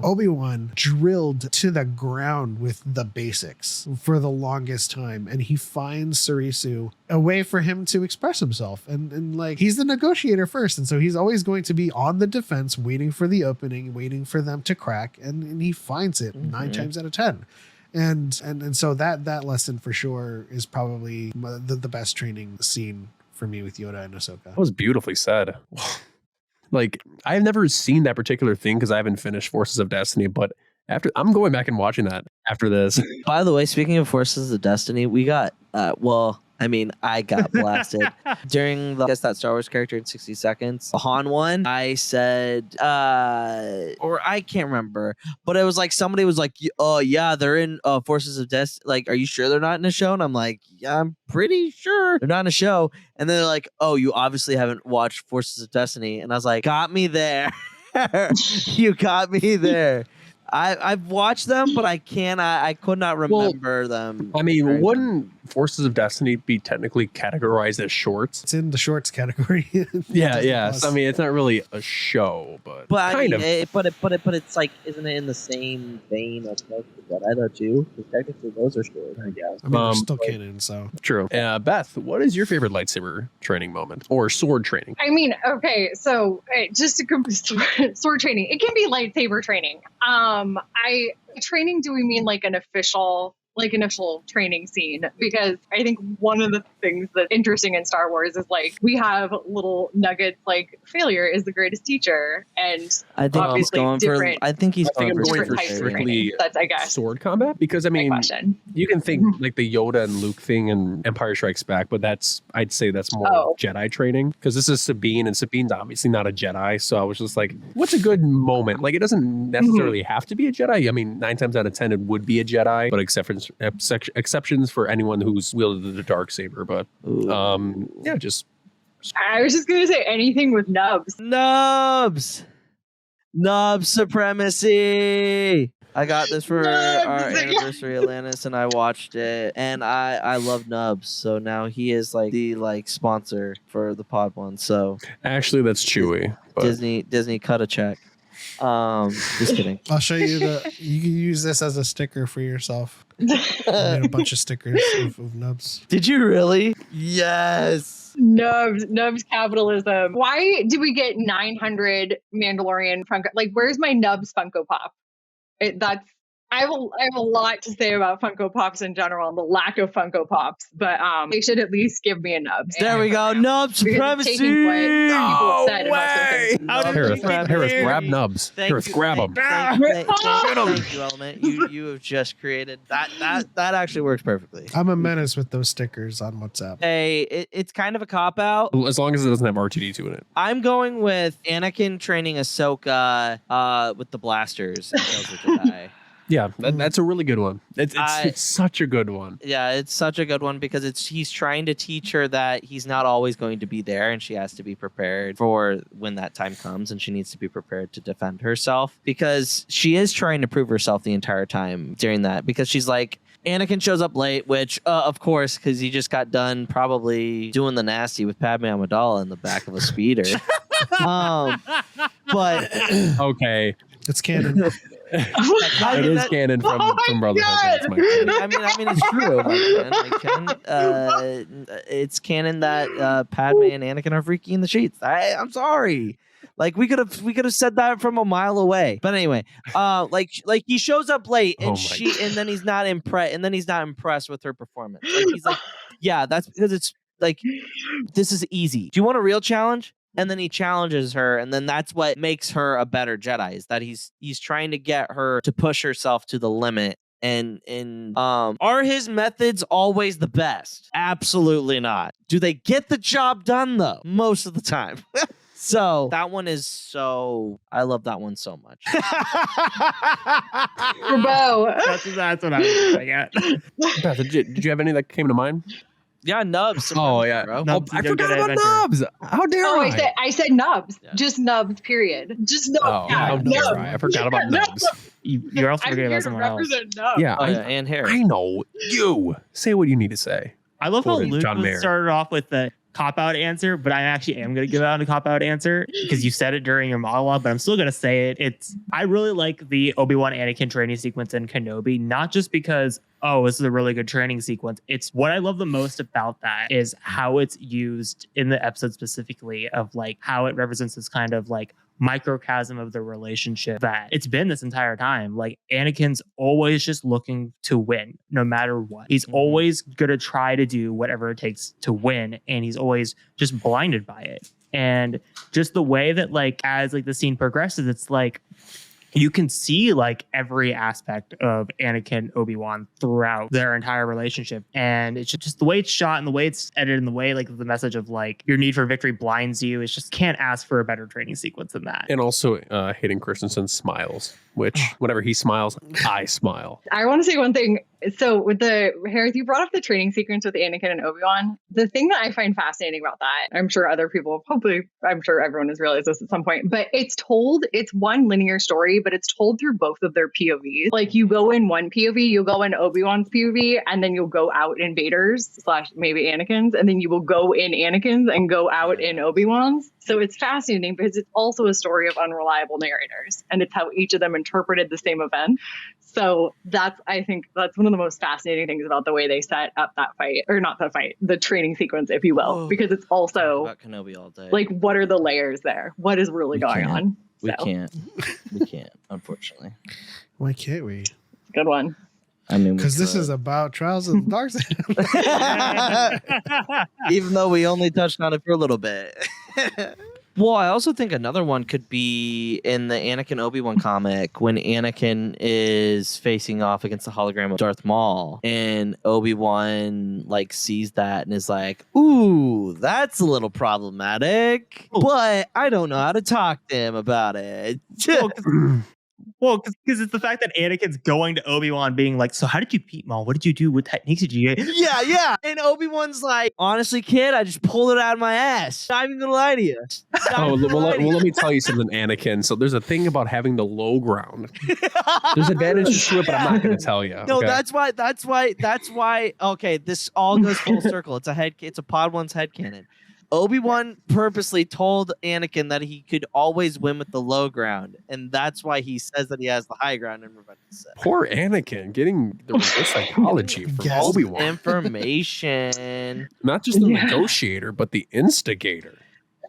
Obi-Wan drilled to the ground with the basics for the longest time, and he finds Surisu a way for him to express himself. And like, he's the negotiator first, and so he's always going to be on the defense, waiting for the opening, waiting for them to crack, and he finds it 9 times out of 10. And so that lesson for sure is probably the best training scene for me with Yoda and Ahsoka. That was beautifully said. Like, I've never seen that particular thing because I haven't finished Forces of Destiny, but I'm going back and watching that after this. By the way, speaking of Forces of Destiny, we got I got blasted during that Star Wars character in 60 seconds. The Han one, I said, or I can't remember, but it was like somebody was like, "Oh yeah, they're in Forces of Destiny. Like, are you sure they're not in a show?" And I'm like, "Yeah, I'm pretty sure they're not in a show." And then they're like, "Oh, you obviously haven't watched Forces of Destiny." And I was like, "Got me there." You got me there. I've watched them, but I could not remember them. I mean, wouldn't Forces of Destiny be technically categorized as shorts? It's in the shorts category. Yeah. So, I mean, it's not really a show, but kind of. But it's like, isn't it in the same vein of Star Jedi though too? Because technically those are shorts, I guess. I mean, they're still canon, so true. Beth, what is your favorite lightsaber training moment or sword training? I mean, okay, so just to sword training, it can be lightsaber training. Training, do we mean like an official training scene? Because I think one of the things that's interesting in Star Wars is like we have little nuggets like failure is the greatest teacher, and I think he's going for. I think he's going for strictly that's, I guess, sword combat, because I mean you can think like the Yoda and Luke thing and Empire Strikes Back, but I'd say that's more Jedi training, because this is Sabine, and Sabine's obviously not a Jedi. So I was just like, what's a good moment? Like, it doesn't necessarily have to be a Jedi. I mean, 9 times out of 10 it would be a Jedi, but exceptions for anyone who's wielded the Darksaber. But just I was just gonna say anything with nubs supremacy. I got this for our anniversary, Atlantis, and I watched it, and I love Nubs. So now he is like the sponsor for the Pod One. So actually, that's Chewy. But Disney cut a check. Just kidding. I'll show you you can use this as a sticker for yourself. I made a bunch of stickers of Nubs. Did you really? Yes. Nubs capitalism. Why do we get 900 Mandalorian Funko? Like, where's my Nubs Funko Pop? That's I have a lot to say about Funko Pops in general and the lack of Funko Pops, but they should at least give me a nub. There we go. Nub Because it's supremacy. taking what people have said and No also way! thinking. Nub Hereth, supremacy. grab nubs. Thank Hereth, you, grab them. Thank you, Element. You have just created that actually works perfectly. I'm a menace with those stickers on WhatsApp. It's kind of a cop out. As long as it doesn't have R2D2 in it. I'm going with Anakin training Ahsoka with the blasters in Tales of the Jedi. Yeah, that's a really good one. It's such a good one. Yeah, it's such a good one because he's trying to teach her that he's not always going to be there, and she has to be prepared for when that time comes, and she needs to be prepared to defend herself because she is trying to prove herself the entire time during that, because she's like, Anakin shows up late, which, of course, because he just got done probably doing the nasty with Padme Amidala in the back of a speeder. But It's canon. It is canon from Brotherhood. That's my canon. I mean, it's true. It's canon that Padme and Anakin are freaky in the sheets. I'm sorry. Like we could have said that from a mile away. But anyway, like he shows up late and then he's not impressed with her performance. Like, he's like, yeah, that's because it's like, this is easy. Do you want a real challenge? And then he challenges her, and then that's what makes her a better Jedi, is that he's trying to get her to push herself to the limit. And are his methods always the best? Absolutely not. Do they get the job done though? Most of the time. So that one is I love that one so much. Bravo. That's what I was getting at. Beth, did you have any that came to mind? Yeah, nubs. Oh yeah, bro. Nubs, I Go forgot Get about Adventure. nubs. How dare I said nubs. Yeah. Just nubs, period. Just nubs. Oh, how dare I forgot about nubs. You're also I'm forgetting here about to someone else. represent nubs. Yeah, And Hereth. I know. You say what you need to say. I love how Quoted Luke John Mayer. started off with the cop-out answer, but I actually am going to give out a cop-out answer because you said it during your monologue, but I'm still going to say it. I really like the Obi-Wan Anakin training sequence in Kenobi, not just because, this is a really good training sequence. It's what I love the most about that is how it's used in the episode specifically, of like how it represents this kind of like microcosm of the relationship that it's been this entire time. Like Anakin's always just looking to win no matter what. He's always going to try to do whatever it takes to win, and he's always just blinded by it. And just the way that like as like the scene progresses, it's like you can see like every aspect of Anakin Obi-Wan throughout their entire relationship. And it's just the way it's shot and the way it's edited and the way like the message of like your need for victory blinds you. It's just can't ask for a better training sequence than that. And also, Hayden Christensen smiles, which whenever he smiles, I smile. I want to say one thing. So with Hereth, you brought up the training sequence with Anakin and Obi-Wan. The thing that I find fascinating about that, I'm sure other people I'm sure everyone has realized this at some point, but it's one linear story, but it's told through both of their POVs. Like you go in one POV, you'll go in Obi-Wan's POV, and then you'll go out in Vader's / maybe Anakin's, and then you will go in Anakin's and go out in Obi-Wan's. So it's fascinating because it's also a story of unreliable narrators, and it's how each of them interpreted the same event. So I think that's one of the most fascinating things about the way they set up that fight, or not that fight, the training sequence, if you will, because it's also about Kenobi all day. like, what are the layers there? What is really going on? We So, can't, unfortunately. Why can't we? Good one. I mean, Because this is about Trials of the Dark Side. even though we only touched on it for a little bit. Well, I also think another one could be in the Anakin Obi-Wan comic when Anakin is facing off against the hologram of Darth Maul, and Obi-Wan like sees that and is like, "Ooh, that's a little problematic," but I don't know how to talk to him about it. Well, because it's the fact that Anakin's going to Obi-Wan being like, so how did you beat Maul? What did you do? What techniques did you get? Yeah. And Obi-Wan's like, honestly, kid, I just pulled it out of my ass. Not even gonna lie to you. Let me tell you something, Anakin. So there's a thing about having the low ground. There's advantages to it, but I'm not going to tell you. No, okay? that's why. Okay, this all goes full circle. It's a Pod One's headcanon. Obi-Wan purposely told Anakin that he could always win with the low ground, and that's why he says that he has the high ground in Revenge of the Sith. Poor Anakin getting the reverse psychology from Yes. Obi-Wan. Information. Not just the negotiator, but the instigator.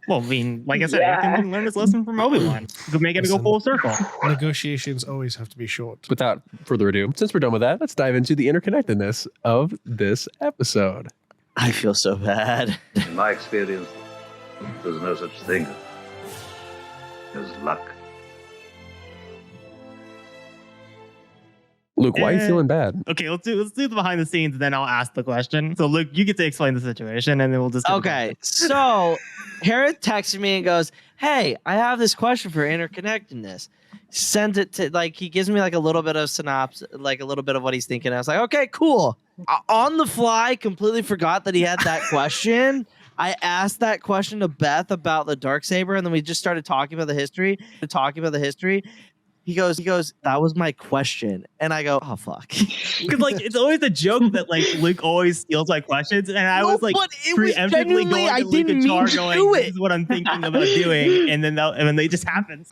Well, I mean, like I said, Anakin can learn his lesson from Obi-Wan. Could make it go full circle. Negotiations always have to be short. Without further ado, since we're done with that, let's dive into the interconnectedness of this episode. I feel so bad. In my experience, there's no such thing as luck. Luke, why are you feeling bad? Okay, let's do the behind the scenes, and then I'll ask the question. So, Luke, you get to explain the situation, and then we'll just Okay, so Hereth texted me and goes, "Hey, I have this question for interconnectedness." Sends it to he gives me like a little bit of synopsis, like a little bit of what he's thinking. I was like, okay, cool. On the fly, completely forgot that he had that question. I asked that question to Beth about the Darksaber, and then we just started talking about the history. He goes, that was my question. And I go, oh, fuck. Because, it's always a joke that, Luke always steals my questions. And I was, preemptively going to Luke and Char going, this is what I'm thinking about doing. And then it just happens.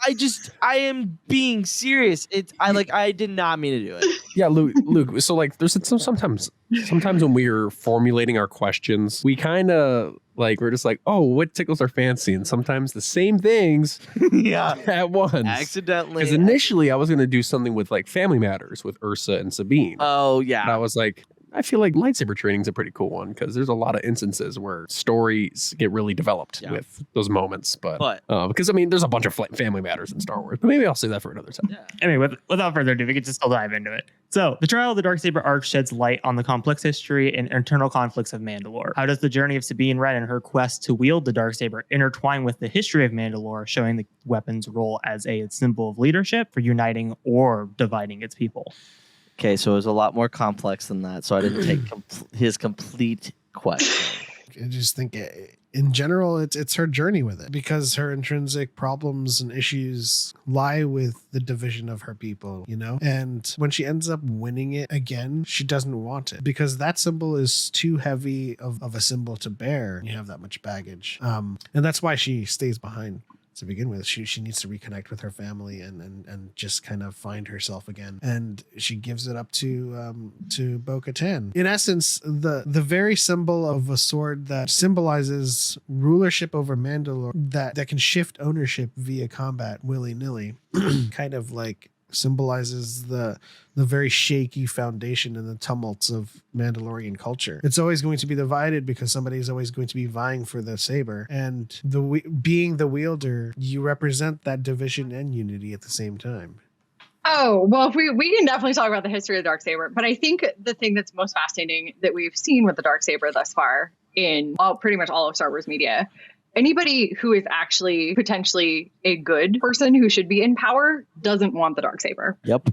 I am being serious. I did not mean to do it. Yeah, Luke. So, there's sometimes when we're formulating our questions, we kind of we're just oh, what tickles our fancy? And sometimes the same things at once. Accidentally. Because initially I was going to do something with Family Matters with Ursa and Sabine. Oh, yeah. And I was I feel like lightsaber training is a pretty cool one because there's a lot of instances where stories get really developed with those moments. But because there's a bunch of Family Matters in Star Wars, but maybe I'll save that for another time. Yeah. Anyway, without further ado, we can just still dive into it. So, the trial of the Darksaber Arc sheds light on the complex history and internal conflicts of Mandalore. How does the journey of Sabine Wren and her quest to wield the Darksaber intertwine with the history of Mandalore, showing the weapon's role as a symbol of leadership for uniting or dividing its people? Okay, so it was a lot more complex than that, so I didn't take his complete question. I just think in general, it's her journey with it because her intrinsic problems and issues lie with the division of her people, and when she ends up winning it again, she doesn't want it because that symbol is too heavy of a symbol to bear. You have that much baggage. And that's why she stays behind. To begin with, she needs to reconnect with her family and just kind of find herself again. And she gives it up to Bo-Katan. In essence, the very symbol of a sword that symbolizes rulership over Mandalore, that can shift ownership via combat willy-nilly, kind of symbolizes the very shaky foundation and the tumults of Mandalorian culture. It's always going to be divided because somebody is always going to be vying for the saber, and being the wielder, you represent that division and unity at the same time. Oh, well, we can definitely talk about the history of the Darksaber, but I think the thing that's most fascinating that we've seen with the Darksaber thus far in pretty much all of Star Wars media, anybody who is actually potentially a good person who should be in power doesn't want the Darksaber. Yep.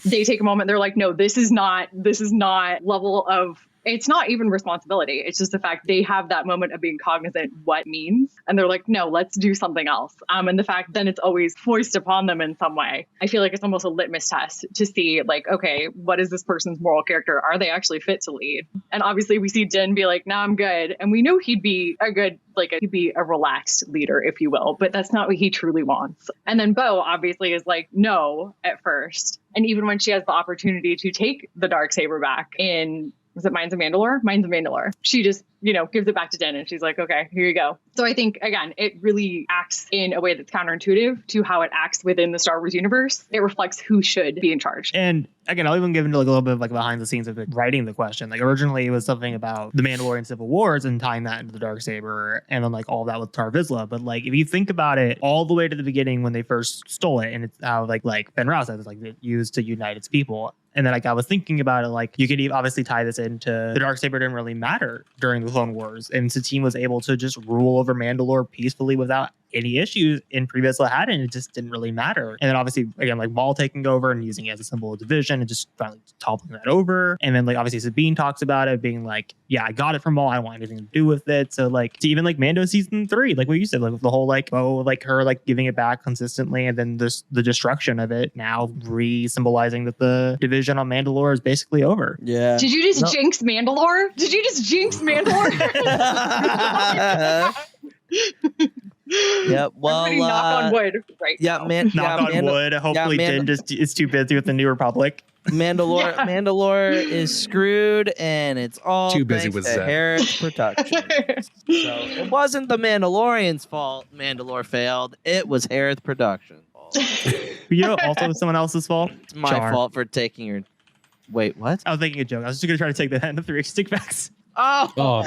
They take a moment. They're like, no, this is not level of. It's not even responsibility. It's just the fact they have that moment of being cognizant what it means. And they're like, no, let's do something else. And the fact then it's always foisted upon them in some way. I feel like it's almost a litmus test to see okay, what is this person's moral character? Are they actually fit to lead? And obviously we see Din be like, nah, I'm good. And we know he'd be a good, he'd be a relaxed leader, if you will, but that's not what he truly wants. And then Bo obviously is no at first. And even when she has the opportunity to take the Darksaber back in, was it Mines of Mandalore? Mines of Mandalore. She just, gives it back to Din and she's like, okay, here you go. So I think, again, it really acts in a way that's counterintuitive to how it acts within the Star Wars universe. It reflects who should be in charge. And again, I'll even give into a little bit of behind the scenes of writing the question. Originally it was something about the Mandalorian Civil Wars and tying that into the Darksaber and then all that with Tar Vizsla. But if you think about it all the way to the beginning when they first stole it, and it's how like Ben Rao says, it's used to unite its people. And then I was thinking about it, you could obviously tie this into the Darksaber didn't really matter during the Clone Wars. And Satine was able to just rule over Mandalore peacefully without any issues, and Pre Vizsla had it, and it just didn't really matter. And then obviously, again, Maul taking over and using it as a symbol of division and just finally toppling that over. And then obviously Sabine talks about it being yeah, I got it from Maul, I don't want anything to do with it. So to even Mando season 3, what you said, the whole her giving it back consistently, and then the destruction of it now re-symbolizing that the division on Mandalore is basically over. Yeah. Did you just jinx Mandalore? Did you just jinx Mandalore? Yep. Well, everybody knock on wood right yeah, now. man. Knock on wood. Hopefully, Din just is too busy with the New Republic. Mandalore is screwed, and it's all Too busy thanks with to Zed. Hereth production. So it wasn't the Mandalorian's fault. Mandalore failed. It was Hereth production. You know, also someone else's fault. It's my Char. fault for taking your. Wait, what? I was making a joke. I was just gonna try to take the end of 3 stick backs. Oh,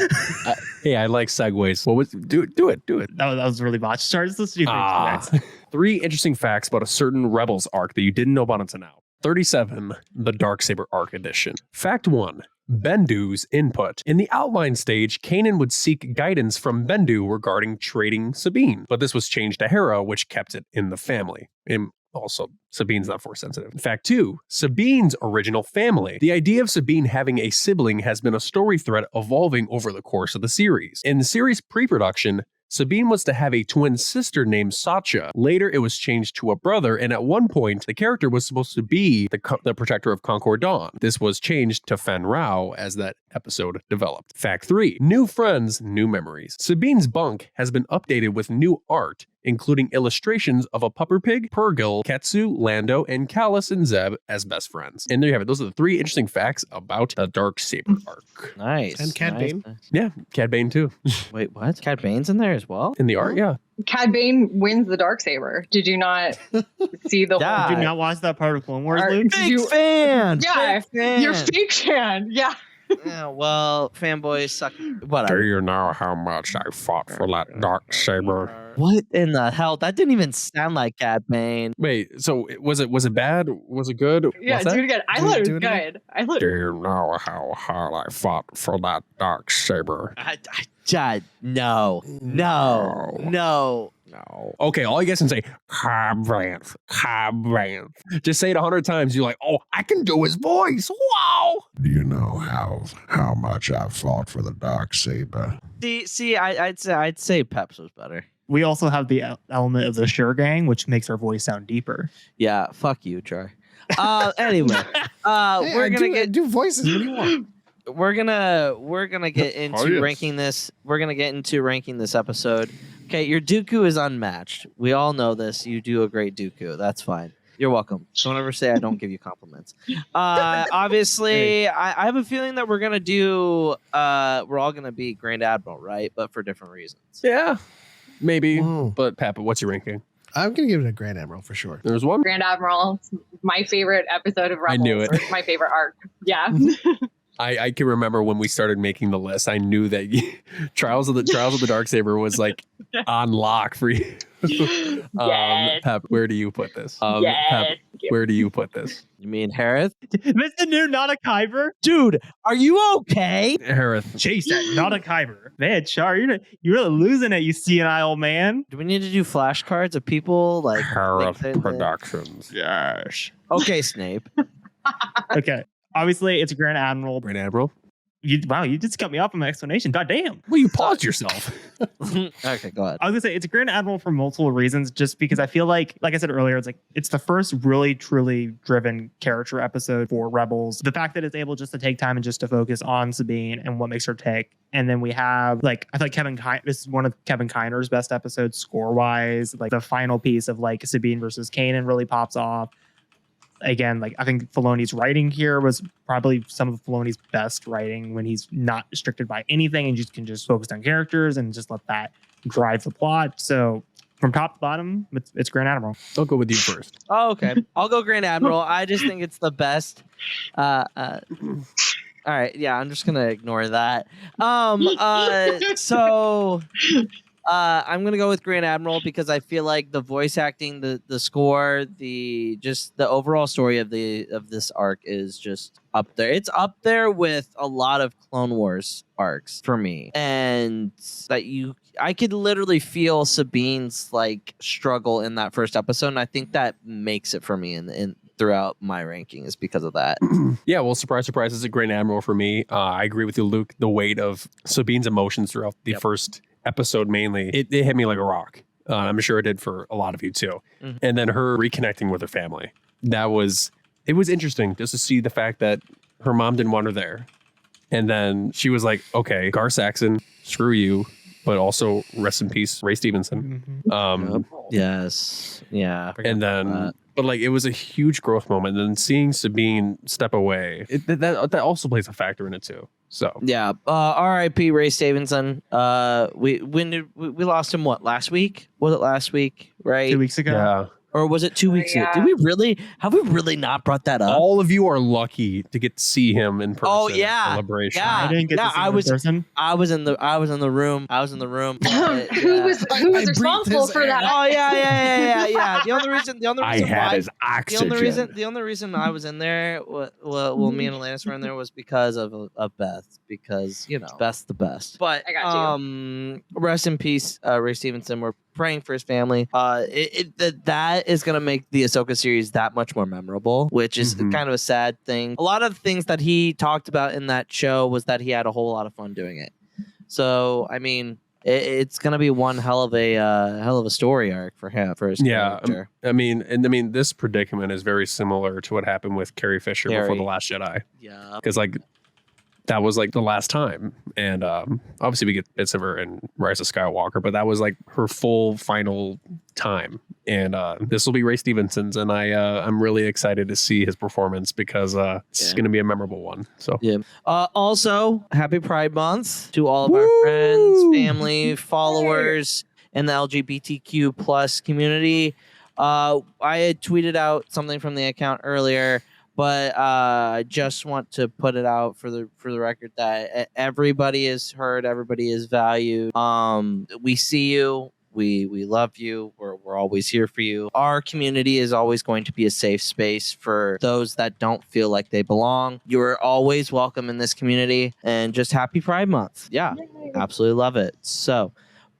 Hey, I like segues. What was do it? That was really botched. Sorry, let's do 3 stick backs. 3 interesting facts about a certain Rebels arc that you didn't know about until now. 37, the Darksaber Arc edition. Fact 1. Bendu's input. In the outline stage, Kanan would seek guidance from Bendu regarding trading Sabine, but this was changed to Hera, which kept it in the family. And also, Sabine's not force sensitive. Fact 2, Sabine's original family. The idea of Sabine having a sibling has been a story thread evolving over the course of the series. In the series pre-production, Sabine was to have a twin sister named Sacha. Later, it was changed to a brother, and at one point, the character was supposed to be the protector of Concord Dawn. This was changed to Fen Rao as that episode developed. Fact 3, new friends, new memories. Sabine's bunk has been updated with new art, including illustrations of a pupper pig, Purgil, Ketsu, Lando, and Callus and Zeb as best friends. And there you have it. Those are the 3 interesting facts about the Darksaber arc. nice. And Cad Bane. Yeah, Cad Bane too. Wait, what? Cad Bane's in there as well? In the art, yeah. Cad Bane wins the Darksaber. Did you not see the Yeah. whole? Did you not watch that part of Clone Wars, Are- Luke? Did you- fan. Yeah, Big fan. you're fake fan. Yeah. Yeah, well, fanboys suck. Whatever. you know how much I fought for that Darksaber? What in the hell? That didn't even sound like Cad Bane. Wait, so was it bad? Was it good? Yeah, What's that? do it again. I Do- thought it do was it again? good. I thought. you know how hard I fought for that Darksaber? No. No. Okay, all you guys can say, Cabranth. Just say it 100 times. You're like, oh, I can do his voice. Wow. Do you know how much I fought for the Darksaber? See, I'd say Peps was better. We also have the element of the Sure Gang, which makes our voice sound deeper. Yeah, fuck you, Char. Anyway, Hey, we're I gonna do, get do voices. What do you want? we're gonna get into yes. ranking this. We're gonna get into ranking this episode. Okay, your Dooku is unmatched. We all know this. You do a great Dooku. That's fine. You're welcome. Don't ever say I don't give you compliments. Obviously, I have a feeling that we're gonna do. We're all gonna be Grand Admiral, right? But for different reasons. Yeah, maybe. Whoa. But Papa, what's your ranking? I'm gonna give it a Grand Admiral for sure. There's one. Grand Admiral, it's my favorite episode of I Rebels. knew it. Or it's my favorite arc. Yeah. I can remember when we started making the list. I knew that Trials of the Darksaber was like on lock for you. Yes. Pep, where do you put this? Yes. Pep, where do you put this? You mean Hereth? Mr. New Not a Kyber? Dude, are you okay? Hereth. Chase that Not a Kyber. Man, Char, you're really losing it, you senile man. Do we need to do flashcards of people like think they- Productions. Yes. Okay, Snape. Okay. Obviously, it's a Grand Admiral. Grand Admiral. You just cut me off on my explanation. God damn. Well, you paused yourself. Okay, go ahead. I was gonna say it's a Grand Admiral for multiple reasons, just because I feel like I said earlier, it's the first really truly driven character episode for Rebels. The fact that it's able just to take time and just to focus on Sabine and what makes her tick. And then we have I feel like this is one of Kevin Kiner's best episodes score wise. Like the final piece of like Sabine versus Kanan really pops off. Again, I think Filoni's writing here was probably some of Filoni's best writing when he's not restricted by anything and just can just focus on characters and just let that drive the plot. So from top to bottom, it's Grand Admiral. I'll go with you first. Oh, okay. I'll go Grand Admiral. I just think it's the best. All right. Yeah, I'm just gonna ignore that. So I'm gonna go with Grand Admiral because I feel like the voice acting, the score, the overall story of this arc is just up there. It's up there with a lot of Clone Wars arcs for me, and I could literally feel Sabine's struggle in that first episode, and I think that makes it for me in throughout my ranking is because of that. Yeah, well, surprise, surprise, it's a Grand Admiral for me. I agree with you, Luke. The weight of Sabine's emotions throughout the first episode mainly, it hit me like a rock. I'm sure it did for a lot of you too. Mhm. And then her reconnecting with her family. It was interesting just to see the fact that her mom didn't want her there. And then she was like, okay, Gar Saxon, screw you, but also rest in peace, Ray Stevenson. Mm-hmm. Um, Yes. Yeah. and then But like, it was a huge growth moment. And then seeing Sabine step away, that also plays a factor in it too. So Yeah. R.I.P. Ray Stevenson. We lost him last week? Was it last week? Right? 2 weeks ago. yeah. Or was it 2 weeks ago? Yeah. Did we really? Have we really not brought that up? All of you are lucky to get to see him in person. Oh, at yeah. Celebration. Yeah. I didn't get Yeah, to see I him was- in person. I was in the room. Who was responsible for that? Oh yeah. The only reason I had why, his oxygen. the only reason I was in there, well, me and Alanis were in there was because of Beth, because Beth's the best. But I got you. Rest in peace, Ray Stevenson. We're praying for his family. That is gonna make the Ahsoka series that much more memorable, which is Mhm. kind of a sad thing. A lot of things that he talked about in that show was that he had a whole lot of fun doing it. So I mean, it's gonna be one hell of a story arc for him, for his Yeah, character. I mean, this predicament is very similar to what happened with Carrie Fisher before Carrie. The Last Jedi, Yeah. because like that was like the last time, and obviously we get bits of her in Rise of Skywalker, but that was like her full final time, and this will be Ray Stevenson's, and I'm really excited to see his performance because it's Yeah. going to be a memorable one. So Yeah. Also, happy Pride Month to all of our friends, family, followers in the LGBTQ plus community. I had tweeted out something from the account earlier, but I just want to put it out for the record that everybody is heard, everybody is valued. We see you. We love you. We're always here for you. Our community is always going to be a safe space for those that don't feel like they belong. You're always welcome in this community, and just happy Pride Month. Yeah, absolutely love it. So,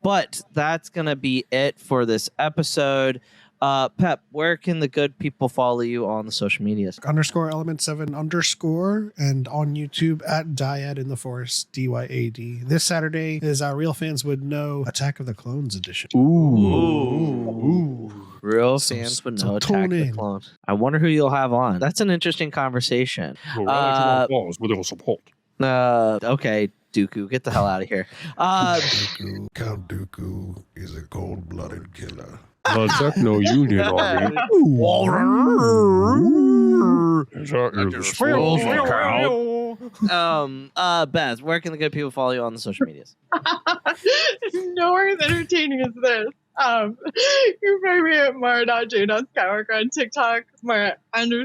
but that's going to be it for this episode. Pep, where can the good people follow you on the social medias? _element7_ and on YouTube at Dyad in the Forest, DYAD. This Saturday is our Real Fans Would Know Attack of the Clones edition. Ooh. Real So- fans would so know tune Attack the in. Clones. I wonder who you'll have on. That's an interesting conversation. Okay, Dooku, get the hell out of here. Count Dooku is a cold-blooded killer. Techno Union Army. Beth, where can the good people follow you on the social medias? Nowhere as entertaining as this. You can find me at Mara.J.Skywalker on TikTok, Mara_J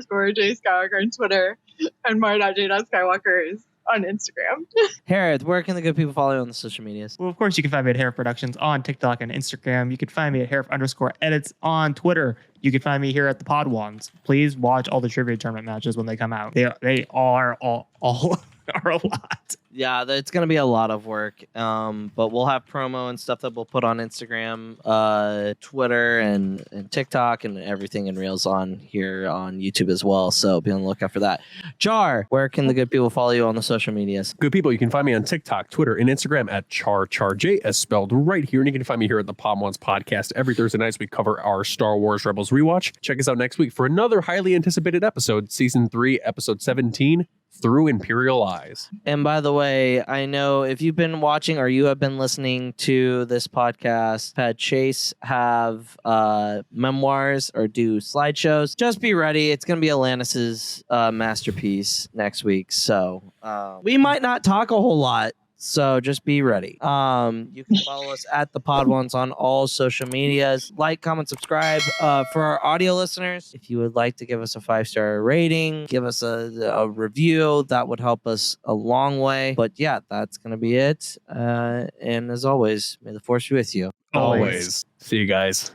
Skywalker on Twitter, and Mara.J.Skywalker is on Instagram. Hereth, where can the good people follow you on the social medias? Well, of course, you can find me at Hereth Productions on TikTok and Instagram. You can find me at Hereth_edits on Twitter. You can find me here at the Podwans. Please watch all the trivia tournament matches when they come out. They are all are a lot. Yeah, it's going to be a lot of work, but we'll have promo and stuff that we'll put on Instagram, Twitter, and TikTok, and everything in Reels on here on YouTube as well. So be on the lookout for that. Char, where can the good people follow you on the social medias? Good people, you can find me on TikTok, Twitter, and Instagram at CharJ, as spelled right here. And you can find me here at the Pod Ones Podcast. Every Thursday nights, we cover our Star Wars Rebels rewatch. Check us out next week for another highly anticipated episode, Season 3, Episode 17, Through Imperial Eyes. And by the way, I know if you've been watching or you have been listening to this podcast, had Chase have memoirs or do slideshows, just be ready. It's going to be Alanis's masterpiece next week. So we might not talk a whole lot. So just be ready. You can follow us at the Pod Ones on all social medias. Like, comment, subscribe. For our audio listeners, if you would like to give us a 5-star rating, give us a review, that would help us a long way. But yeah, that's gonna be it. And as always, may the force be with you. Always. See you guys.